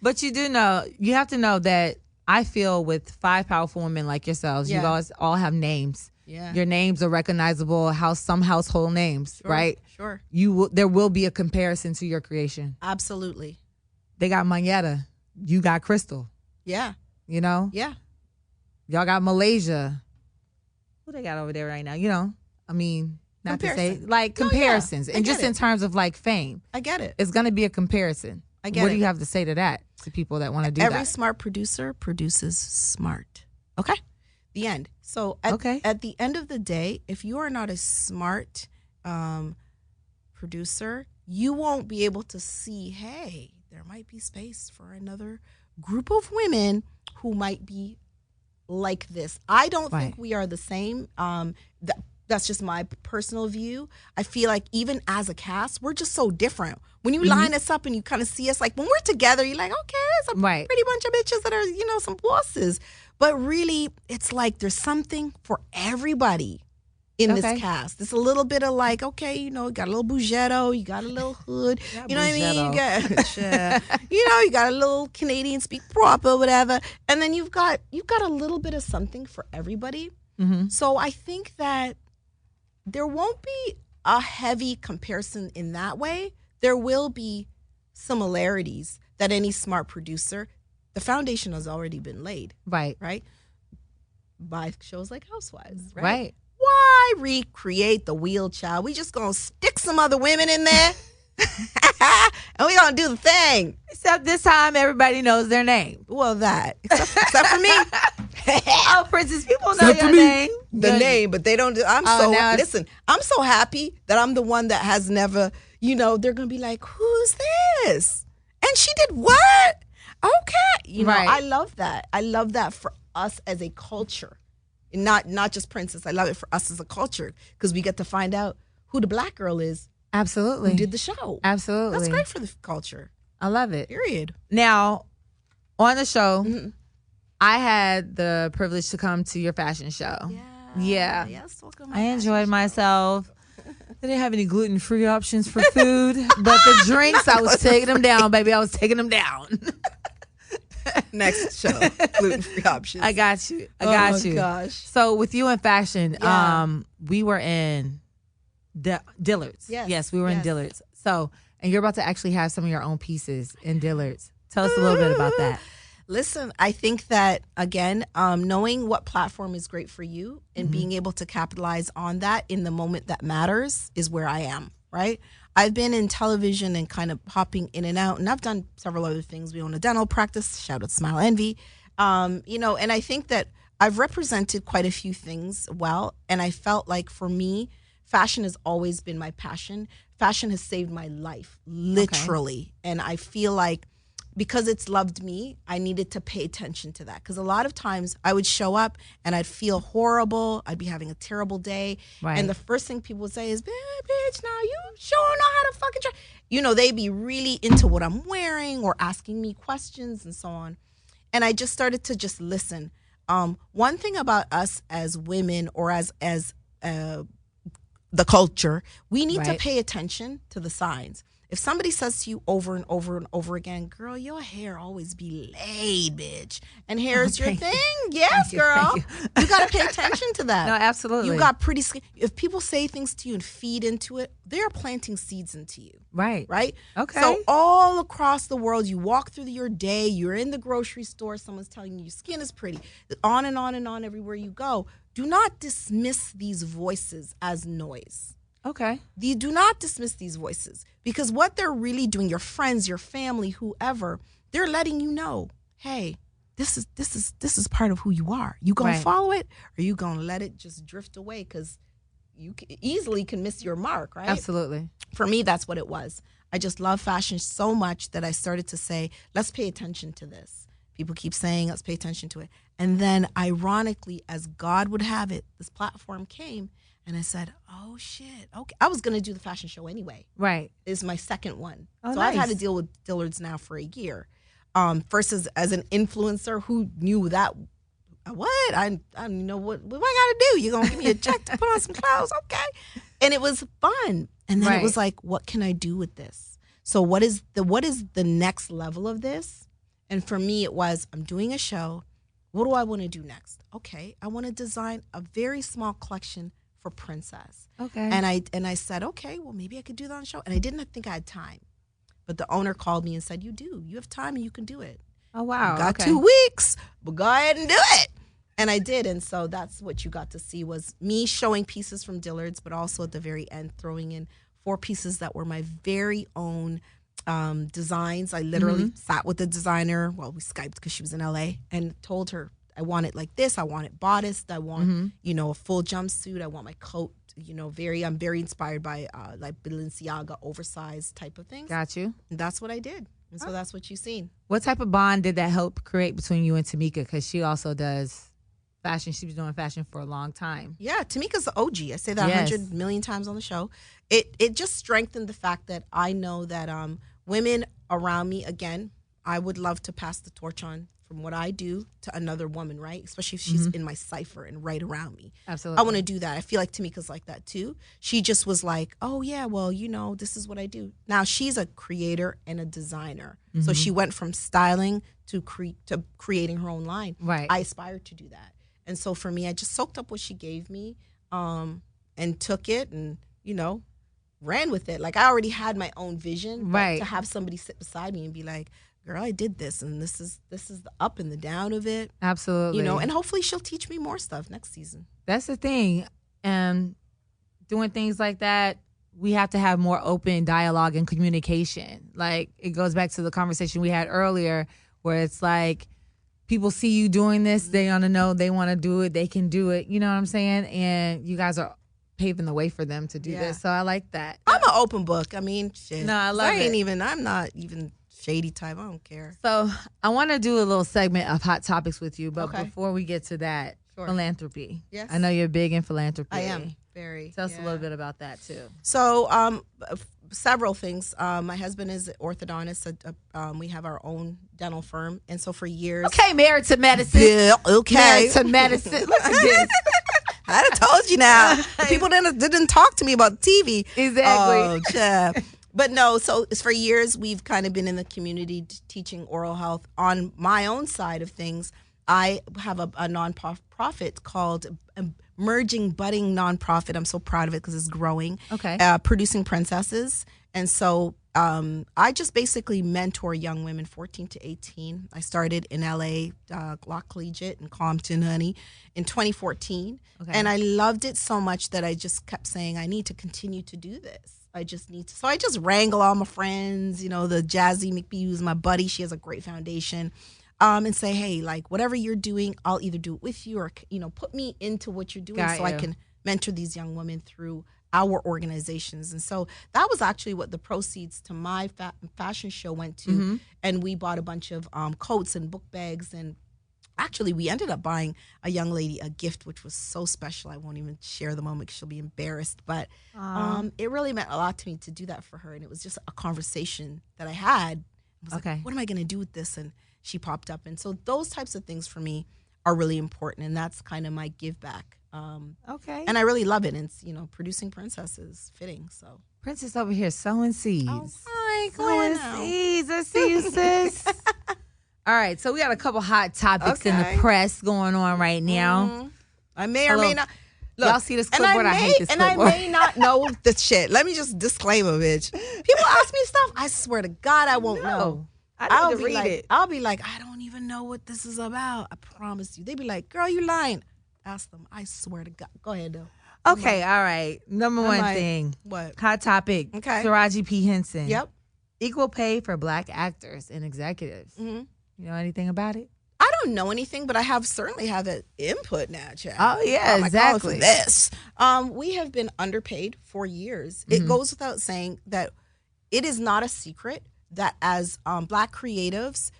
But you have to know that I feel with 5 powerful women like yourselves, you guys all have names. Yeah. Your names are recognizable, some household names, right? Sure. There will be a comparison to your creation. Absolutely. They got Mayetta. You got Crystal. Yeah. Yeah. Y'all got Malaysia. Who they got over there right now? I mean, not to say like comparisons, and just in terms of like fame. I get it. It's going to be a comparison. I get it. What do you have to say to that, to people that want to do that? Every smart producer produces smart. Okay. The end. So at the end of the day, if you are not a smart producer, you won't be able to see, hey, there might be space for another group of women who might be like this. I don't think we are the same. That's just my personal view. I feel like even as a cast, we're just so different. When you line us up and you kind of see us, like when we're together, you're like, okay, it's a pretty bunch of bitches that are, some bosses. But really, it's like there's something for everybody in this cast. It's a little bit of like, okay, you know, you got a little Bougetto, you got a little hood, you know what I mean? You got, you know, you got a little Canadian speak proper, whatever, and then you've got a little bit of something for everybody. Mm-hmm. So I think that there won't be a heavy comparison in that way. There will be similarities that any smart producer, the foundation has already been laid. Right. Right? By shows like Housewives. Right. Why recreate the wheel, child? We just gonna stick some other women in there and we gonna do the thing. Except this time everybody knows their name. Well, that. Except for me. Oh, Princess, people know your name. The name, but they don't. Listen, I'm so happy that I'm the one that has never, you know, they're going to be like, who's this? And she did what? Okay. You know, I love that. I love that for us as a culture. Not just Princess. I love it for us as a culture because we get to find out who the black girl is. Absolutely. Who did the show. Absolutely. That's great for the culture. I love it. Period. Now, on the show, I had the privilege to come to your fashion show. Yeah. Yes, I enjoyed myself. They didn't have any gluten-free options for food, but the drinks, I was taking them down, baby. I was taking them down. Next show, gluten-free options. I got you. I got you. Oh, gosh. So with you in fashion, we were in Dillard's. Yes, we were in Dillard's. So, and you're about to actually have some of your own pieces in Dillard's. Tell us a little bit about that. Listen, I think that, again, knowing what platform is great for you and being able to capitalize on that in the moment that matters is where I am, right? I've been in television and kind of hopping in and out, and I've done several other things. We own a dental practice, shout out Smile Envy, you know, and I think that I've represented quite a few things well, and I felt like for me, fashion has always been my passion. Fashion has saved my life, literally, and I feel like because it's loved me, I needed to pay attention to that. Because a lot of times I would show up and I'd feel horrible. I'd be having a terrible day. Right. And the first thing people would say is, bitch, now you sure know how to fucking try. You know, they'd be really into what I'm wearing or asking me questions and so on. And I just started to just listen. One thing about us as women or as the culture, we need to pay attention to the signs. If somebody says to you over and over and over again, girl, your hair always be laid, bitch. And hair is your thing? Yes, girl. You got to pay attention to that. No, absolutely. You got pretty skin. If people say things to you and feed into it, they're planting seeds into you. Right. Right? Okay. So all across the world, you walk through your day, you're in the grocery store, someone's telling you your skin is pretty. On and on and on everywhere you go. Do not dismiss these voices as noise. Okay. You do not dismiss these voices because what they're really doing, your friends, your family, whoever, they're letting you know, hey, this is part of who you are. You gonna follow it, or you gonna let it just drift away because you easily can miss your mark, right? Absolutely. For me, that's what it was. I just love fashion so much that I started to say, let's pay attention to this. People keep saying, let's pay attention to it. And then, ironically, as God would have it, this platform came. And I said, oh, shit. Okay. I was going to do the fashion show anyway. Right. It's my second one. Oh, so nice. I've had to deal with Dillard's now for a year. First as an influencer who knew that. What? I don't know what I got to do. You're going to give me a check to put on some clothes. Okay. And it was fun. And then it was like, what can I do with this? So what is the next level of this? And for me, it was, I'm doing a show. What do I want to do next? Okay. I want to design a very small collection for Princess. Okay. And I said, okay, well, maybe I could do that on the show. And I didn't think I had time. But the owner called me and said, you do. You have time and you can do it. Oh, wow. You got 2 weeks, but go ahead and do it. And I did. And so that's what you got to see was me showing pieces from Dillard's, but also at the very end throwing in 4 pieces that were my very own designs. I literally sat with the designer. Well, we Skyped because she was in LA and told her, I want it like this. I want it bodiced. I want, a full jumpsuit. I want my coat, I'm very inspired by like Balenciaga oversized type of things. Got you. And that's what I did. And so that's what you've seen. What type of bond did that help create between you and Tamika? Because she also does fashion. She was doing fashion for a long time. Yeah, Tamika's the OG. I say that 100 million times on the show. It just strengthened the fact that I know that women around me, again, I would love to pass the torch on from what I do to another woman, right? Especially if she's in my cipher and right around me. Absolutely. I want to do that. I feel like Tamika's like that too. She just was like, oh yeah, well, this is what I do. Now she's a creator and a designer. So she went from styling to creating her own line. Right. I aspire to do that. And so for me, I just soaked up what she gave me and took it and, ran with it. Like I already had my own vision. Right. To have somebody sit beside me and be like, girl, I did this, and this is the up and the down of it. Absolutely. And hopefully she'll teach me more stuff next season. That's the thing. Doing things like that, we have to have more open dialogue and communication. Like it goes back to the conversation we had earlier where it's like people see you doing this, they want to know, they want to do it, they can do it. You know what I'm saying? And you guys are paving the way for them to do this. So I like that. I'm an open book. I mean, shit. No, I love it. I'm not even shady type. I don't care. So I want to do a little segment of hot topics with you, but before we get to that, philanthropy. Yes. I know you're big in philanthropy. I am. Very. Tell us a little bit about that too. So, several things. My husband is an orthodontist. We have our own dental firm, and so for years. Okay, married to medicine. Yeah. Okay. Married to medicine. Look at this. I done told you now. The people didn't talk to me about TV. Exactly. Oh, but no, so it's for years we've kind of been in the community teaching oral health. On my own side of things, I have a non-profit called Merging Budding Nonprofit. I'm so proud of it because it's growing. Okay. Producing Princesses. And so I just basically mentor young women 14 to 18. I started in LA, Lock Collegiate and Compton, honey, in 2014. Okay. And I loved it so much that I just kept saying, I need to continue to do this. I just need to. So I just wrangle all my friends, the Jazzy McBee, who's my buddy. She has a great foundation. And say, hey, like whatever you're doing, I'll either do it with you or, put me into what you're doing I can mentor these young women through our organizations. And so that was actually what the proceeds to my fashion show went to. Mm-hmm. And we bought a bunch of coats and book bags. And actually, we ended up buying a young lady a gift, which was so special. I won't even share the moment because she'll be embarrassed. But it really meant a lot to me to do that for her. And it was just a conversation that I had. I was like, what am I going to do with this? And she popped up. And so those types of things for me are really important. And that's kind of my give back. And I really love it. And it's, producing princesses fitting. So Princess over here sowing seeds. Oh, hi. Sowing seeds. I see you, sis. All right. So we got a couple hot topics in the press going on right now. Mm-hmm. I may or may not. Look, y'all see this clipboard? I hate this clipboard. And I may not know this shit. Let me just disclaimer, bitch. People ask me stuff. I swear to God, I won't know. I'll be read it. I'll be like, I don't even know what this is about. I promise you. They be like, girl, you lying. Ask them. I swear to God. Go ahead, though. Okay, all right. Number one thing. What? Hot topic. Okay. Taraji P. Henson. Yep. Equal pay for Black actors and executives. Mm-hmm. You know anything about it? I don't know anything, but I certainly have an input now, Chad. Oh, yeah, exactly. For this. We have been underpaid for years. Mm-hmm. It goes without saying that it is not a secret that as Black creatives,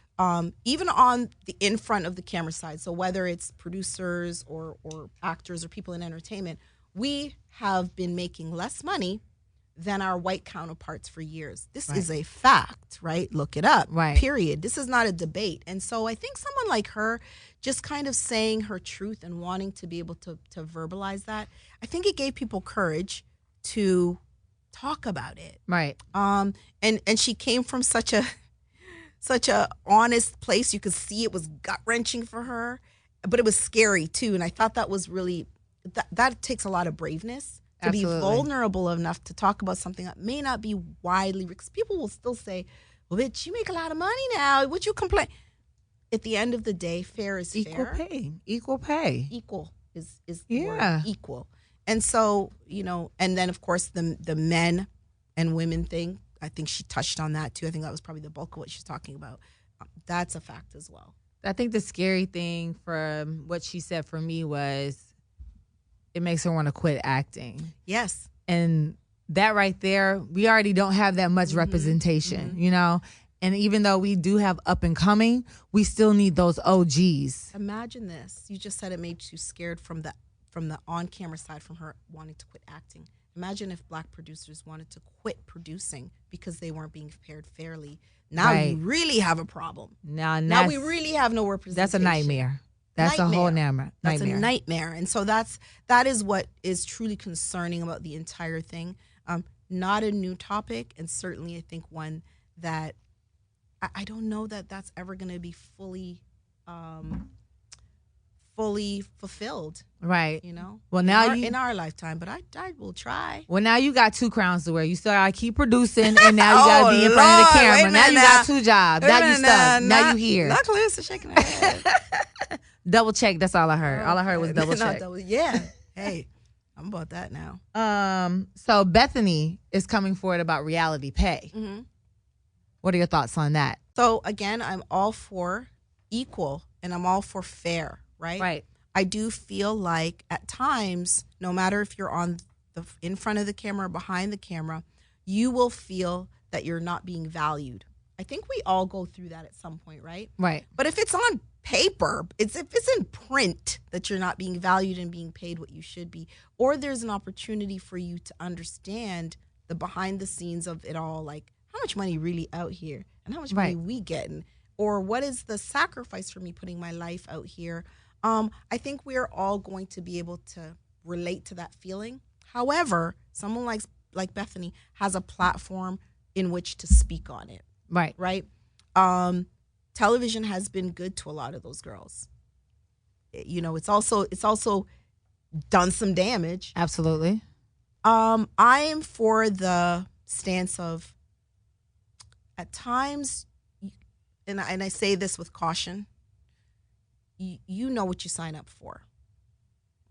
even on the in front of the camera side, so whether it's producers or actors or people in entertainment, we have been making less money than our white counterparts for years. This is a fact, right? Look it up, period. This is not a debate. And so I think someone like her just kind of saying her truth and wanting to be able to verbalize that, I think it gave people courage to talk about it. Right. And she came from such a honest place. You could see it was gut-wrenching for her, but it was scary too. And I thought that was really, that takes a lot of braveness to Absolutely. be vulnerable enough to talk about something that may not be widely, because people will still say, well, bitch, you make a lot of money now. Would you complain? At the end of the day, fair is equal fair. Equal pay. Equal is the word, equal. And so, and then of course the men and women thing, I think she touched on that too. I think that was probably the bulk of what she's talking about. That's a fact as well. I think the scary thing from what she said for me was it makes her want to quit acting. Yes. And that right there, we already don't have that much representation, And even though we do have up and coming, we still need those OGs. Imagine this. You just said it made you scared from the on-camera side, from her wanting to quit acting. Imagine if Black producers wanted to quit producing because they weren't being paid fairly. Now you really have a problem. Now we really have no representation. That's a nightmare. That's a whole nightmare. That's a nightmare. And so that is what is truly concerning about the entire thing. Not a new topic, and certainly I think one that I don't know that that's ever going to be fully fulfilled. Right. You know? Well, now in our lifetime, but I will try. Well, now you got 2 crowns to wear. You still got to keep producing, and now you got to be in front of the camera. Now you got 2 jobs. Now you stuck. Now you here. Not Clarissa shaking her head. Double check. That's all I heard. All I heard was double check. Yeah. Hey, I'm about that now. So Bethany is coming forward about reality pay. Mm-hmm. What are your thoughts on that? So again, I'm all for equal and I'm all for fair, right? Right. I do feel like at times, no matter if you're in front of the camera or behind the camera, you will feel that you're not being valued. I think we all go through that at some point, right? Right. But if it's on paper, if it's in print that you're not being valued and being paid what you should be, or there's an opportunity for you to understand the behind the scenes of it all, like how much money really out here and how much money we getting, or what is the sacrifice for me putting my life out here. I think we're all going to be able to relate to that feeling. However, someone like Bethany has a platform in which to speak on it. Right. Right. Television has been good to a lot of those girls. You know, it's also done some damage. Absolutely. I am for the stance of, at times, and I say this with caution, you know what you sign up for.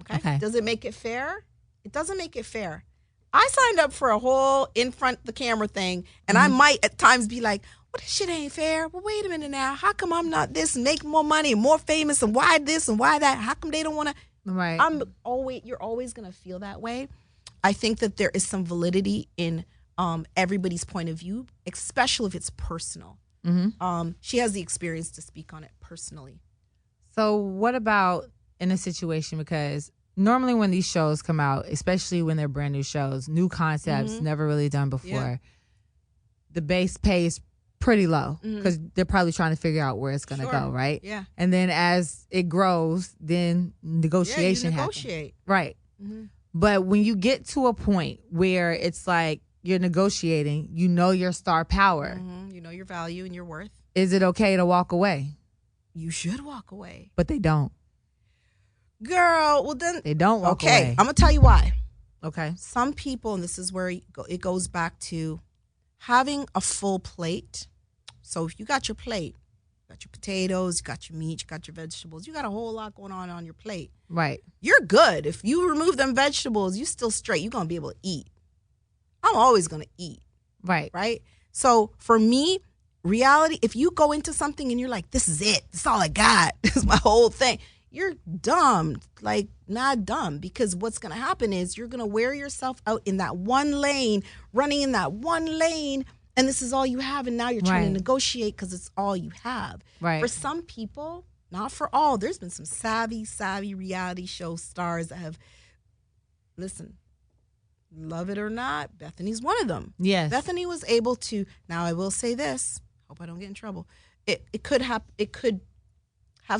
Okay? Does it make it fair? It doesn't make it fair. I signed up for a whole in front of the camera thing, and I might at times be like, well, this shit ain't fair. Well, wait a minute now. How come I'm not this and make more money and more famous, and why this and why that? How come they don't want to? Right. You're always going to feel that way. I think that there is some validity in everybody's point of view, especially if it's personal. Mm-hmm. She has the experience to speak on it personally. So what about in a situation, because normally when these shows come out, especially when they're brand new shows, new concepts, never really done before, the base pay is pretty low because they're probably trying to figure out where it's going to go, right? Yeah. And then as it grows, then negotiation happens. Right. Mm-hmm. But when you get to a point where it's like you're negotiating, you know your star power. Mm-hmm. You know your value and your worth. Is it okay to walk away? You should walk away. But they don't. Girl, well then. They don't walk away. Okay, I'm going to tell you why. Okay. Some people, and this is where it goes back to having a full plate. So if you got your plate, you got your potatoes, you got your meat, you got your vegetables, you got a whole lot going on your plate. Right. You're good. If you remove them vegetables, you still straight. You're going to be able to eat. I'm always going to eat. Right. Right? So for me, reality, if you go into something and you're like, this is it. This is all I got. This is my whole thing. You're dumb. Like, not dumb. Because what's going to happen is you're going to wear yourself out in that one lane, running in that one lane, and this is all you have, and now you're trying to negotiate because it's all you have. Right. For some people, not for all, there's been some savvy reality show stars that have, listen, love it or not, Bethany's one of them. Yes. Bethany was able to, now I will say this, hope I don't get in trouble, it could have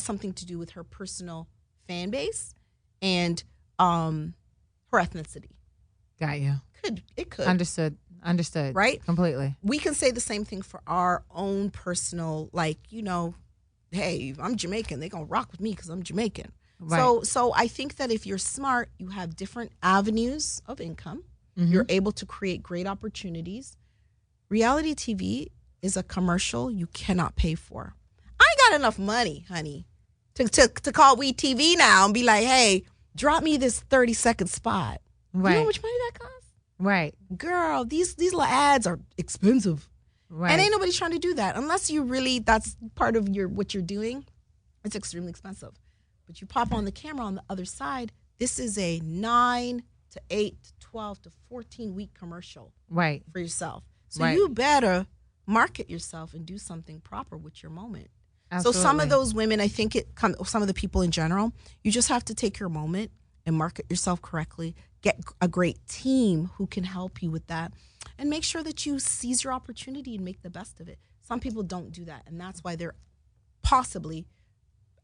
something to do with her personal fan base and her ethnicity. Got you. It could. Understood. Right? Completely. We can say the same thing for our own personal, like, you know, hey, I'm Jamaican. They're going to rock with me because I'm Jamaican. Right. So I think that if you're smart, you have different avenues of income. Mm-hmm. You're able to create great opportunities. Reality TV is a commercial you cannot pay for. I ain't got enough money, honey, to call WEtv now and be like, hey, drop me this 30-second spot. Right. You know how much money that costs? Right. Girl, these little ads are expensive. Right. And ain't nobody trying to do that. Unless you really, that's part of what you're doing, it's extremely expensive. But you pop on the camera on the other side, this is a 9 to 8 to 12 to 14-week commercial. Right. For yourself. So you better market yourself and do something proper with your moment. Absolutely. So some of those women, I think some of the people in general, you just have to take your moment and market yourself correctly. get a great team who can help you with that. And make sure that you seize your opportunity and make the best of it. Some people don't do that. And that's why they're possibly,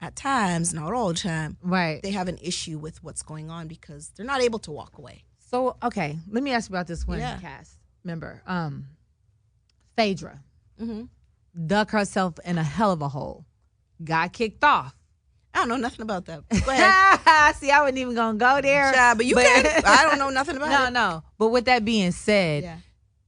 at times, not all the time, right, they have an issue with what's going on because they're not able to walk away. So, okay, let me ask you about this one cast member. Phaedra dug herself in a hell of a hole. Got kicked off. I don't know nothing about that. Go ahead. See, I wasn't even going to go there. Yeah, but you can. I don't know nothing about it. No. But with that being said,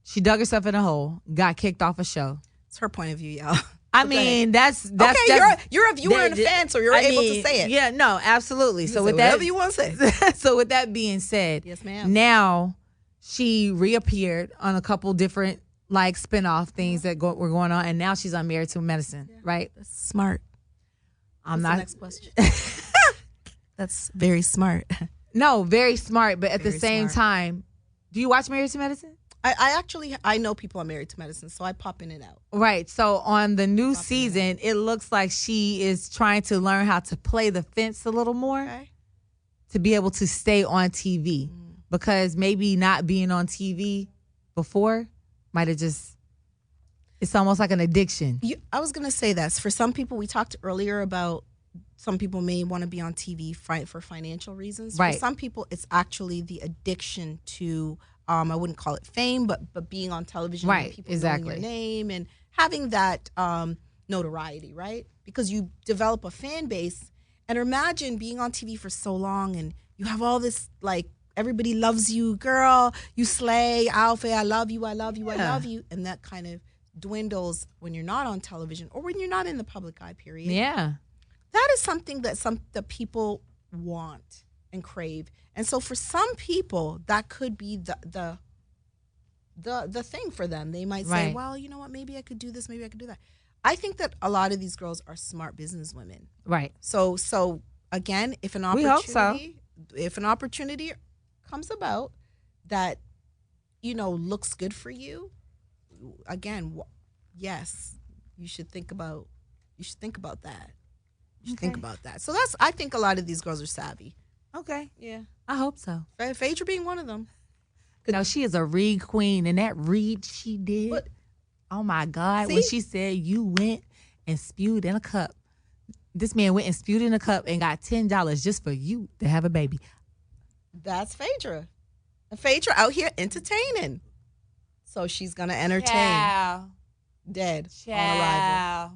she dug herself in a hole, got kicked off a show. It's her point of view, y'all. I mean, that's okay. You're a viewer and a fan, so you're able to say it. Yeah, no, absolutely. So with whatever you want to say. So with that being said, yes, ma'am. Now she reappeared on a couple different like spinoff things that were going on, and now she's on Married to Medicine, right? That's smart. I'm not. The next question. That's very smart. No, very smart, but at the same time, do you watch Married to Medicine? I know people are Married to Medicine, so I pop in and out. Right. So on the new season, it looks like she is trying to learn how to play the fence a little more to be able to stay on TV. Because maybe not being on TV before might have it's almost like an addiction. I was going to say that. For some people, we talked earlier about some people may want to be on TV for financial reasons. Right. For some people, it's actually the addiction to... I wouldn't call it fame, but being on television, right? And people knowing your name and having that notoriety, right? Because you develop a fan base, and imagine being on TV for so long, and you have all this like everybody loves you, girl, you slay, Alfie, I love you, I love you, I love you, and that kind of dwindles when you're not on television or when you're not in the public eye. Period. Yeah, that is something that the people want and crave. And so for some people, that could be the thing for them. They might say, well, you know what, maybe I could do this, maybe I could do that. I think that a lot of these girls are smart business women. Right. So again, if an opportunity comes about that, looks good for you, again, yes, you should think about that. You should think about that. So I think a lot of these girls are savvy. Okay. Yeah. I hope so. Phaedra being one of them. No, she is a read queen, and that read she did, oh my God, when she said you went and spewed in a cup. This man went and spewed in a cup and got $10 just for you to have a baby. That's Phaedra. And Phaedra out here entertaining. So she's going to entertain. Ciao. Dead. Ciao. On arrival.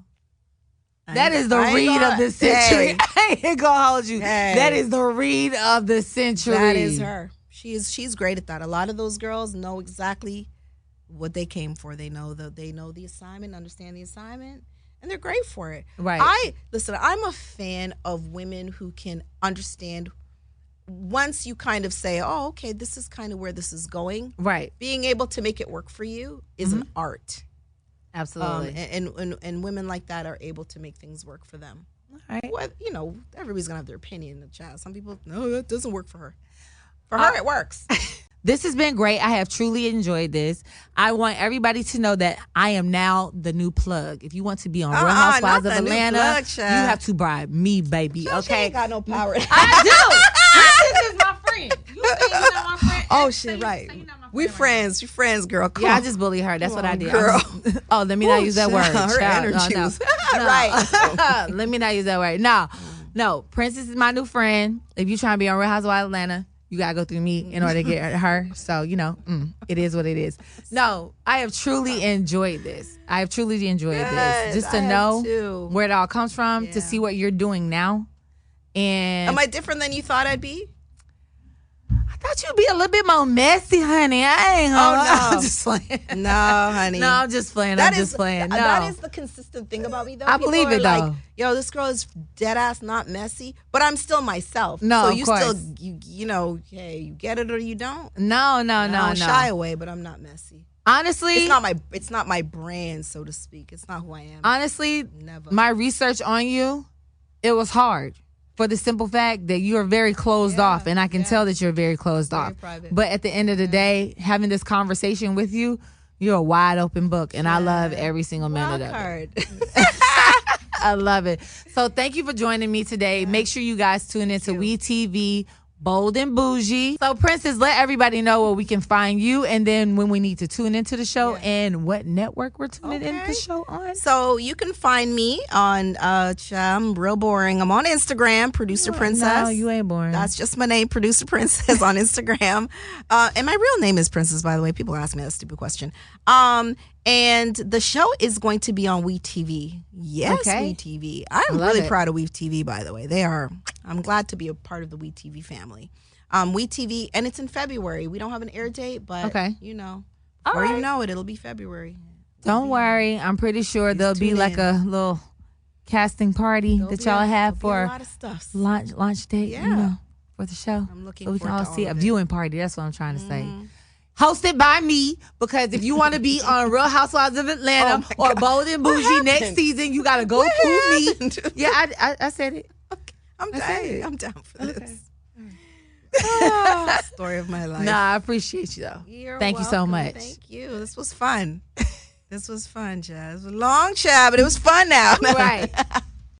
That is the read of the century. Hey. I ain't gonna hold you. Hey. That is the read of the century. That is her. She's great at that. A lot of those girls know exactly what they came for. They know the assignment, understand the assignment, and they're great for it. Right. I'm a fan of women who can understand once you kind of say, oh, okay, this is kind of where this is going. Right. Being able to make it work for you is an art. Absolutely. And women like that are able to make things work for them. All right. Well, everybody's going to have their opinion. Some people, no, that doesn't work for her. For her, it works. This has been great. I have truly enjoyed this. I want everybody to know that I am now the new plug. If you want to be on Real Housewives of Atlanta, you have to bribe me, baby. No, okay? She ain't got no power. I do. This is my friend. You say you're not my friend. Oh, shit, right. We friends. You friends, girl. Come yeah, on. I just bully her. That's what I did. Girl. Let me not use that word. Her energy was right. Let me not use that word. No. Princess is my new friend. If you're trying to be on Real Housewives of Atlanta, you gotta go through me in order to get her. So, it is what it is. No, I have truly enjoyed this. This. Just to know where it all comes from, to see what you're doing now. And am I different than you thought I'd be? I thought you'd be a little bit more messy, honey. I ain't gonna. Oh, no. I'm just playing. No, honey. No, I'm just playing. That I'm just playing. No. That is the consistent thing about me, though. I believe it, though. Like, yo, this girl is dead ass not messy, but I'm still myself. No, so of you course. still, hey, you get it or you don't. No. I shy away, but I'm not messy. Honestly, it's not my brand, so to speak. It's not who I am. Honestly, never. My research on you, it was hard. For the simple fact that you are very closed off, and I can tell that you're very closed off. Private. But at the end of the day, having this conversation with you, you're a wide open book, and I love every single minute of it. I love it. So thank you for joining me today. Make sure you guys tune into WEtv Bold and Bougie. So, Princess, let everybody know where we can find you, and then when we need to tune into the show, and what network we're tuning into the show on. So you can find me on, I'm real boring. I'm on Instagram, Producer Princess. No, you ain't boring. That's just my name, Producer Princess on Instagram. And my real name is Princess, by the way. People ask me that stupid question. And the show is going to be on WEtv. Yes, WEtv. I'm really proud of WEtv, by the way. I'm glad to be a part of the WEtv family. WEtv, and it's in February. We don't have an air date, but you know, or you know it'll be February. Don't worry. I'm pretty sure there'll be like a little casting party that y'all have for a lot of stuff. launch date, you know, for the show. I'm looking so we can forward all to see all a of viewing party. That's what I'm trying to say. Hosted by me, because if you want to be on Real Housewives of Atlanta or Bold and Bougie next season, you got to go through me. Yeah, I said it. Okay. I'm down for this. Story of my life. Nah, I appreciate you, though. Thank you so much. Thank you. This was fun. This was fun, Chad. It was a long chat, but it was fun now. Right.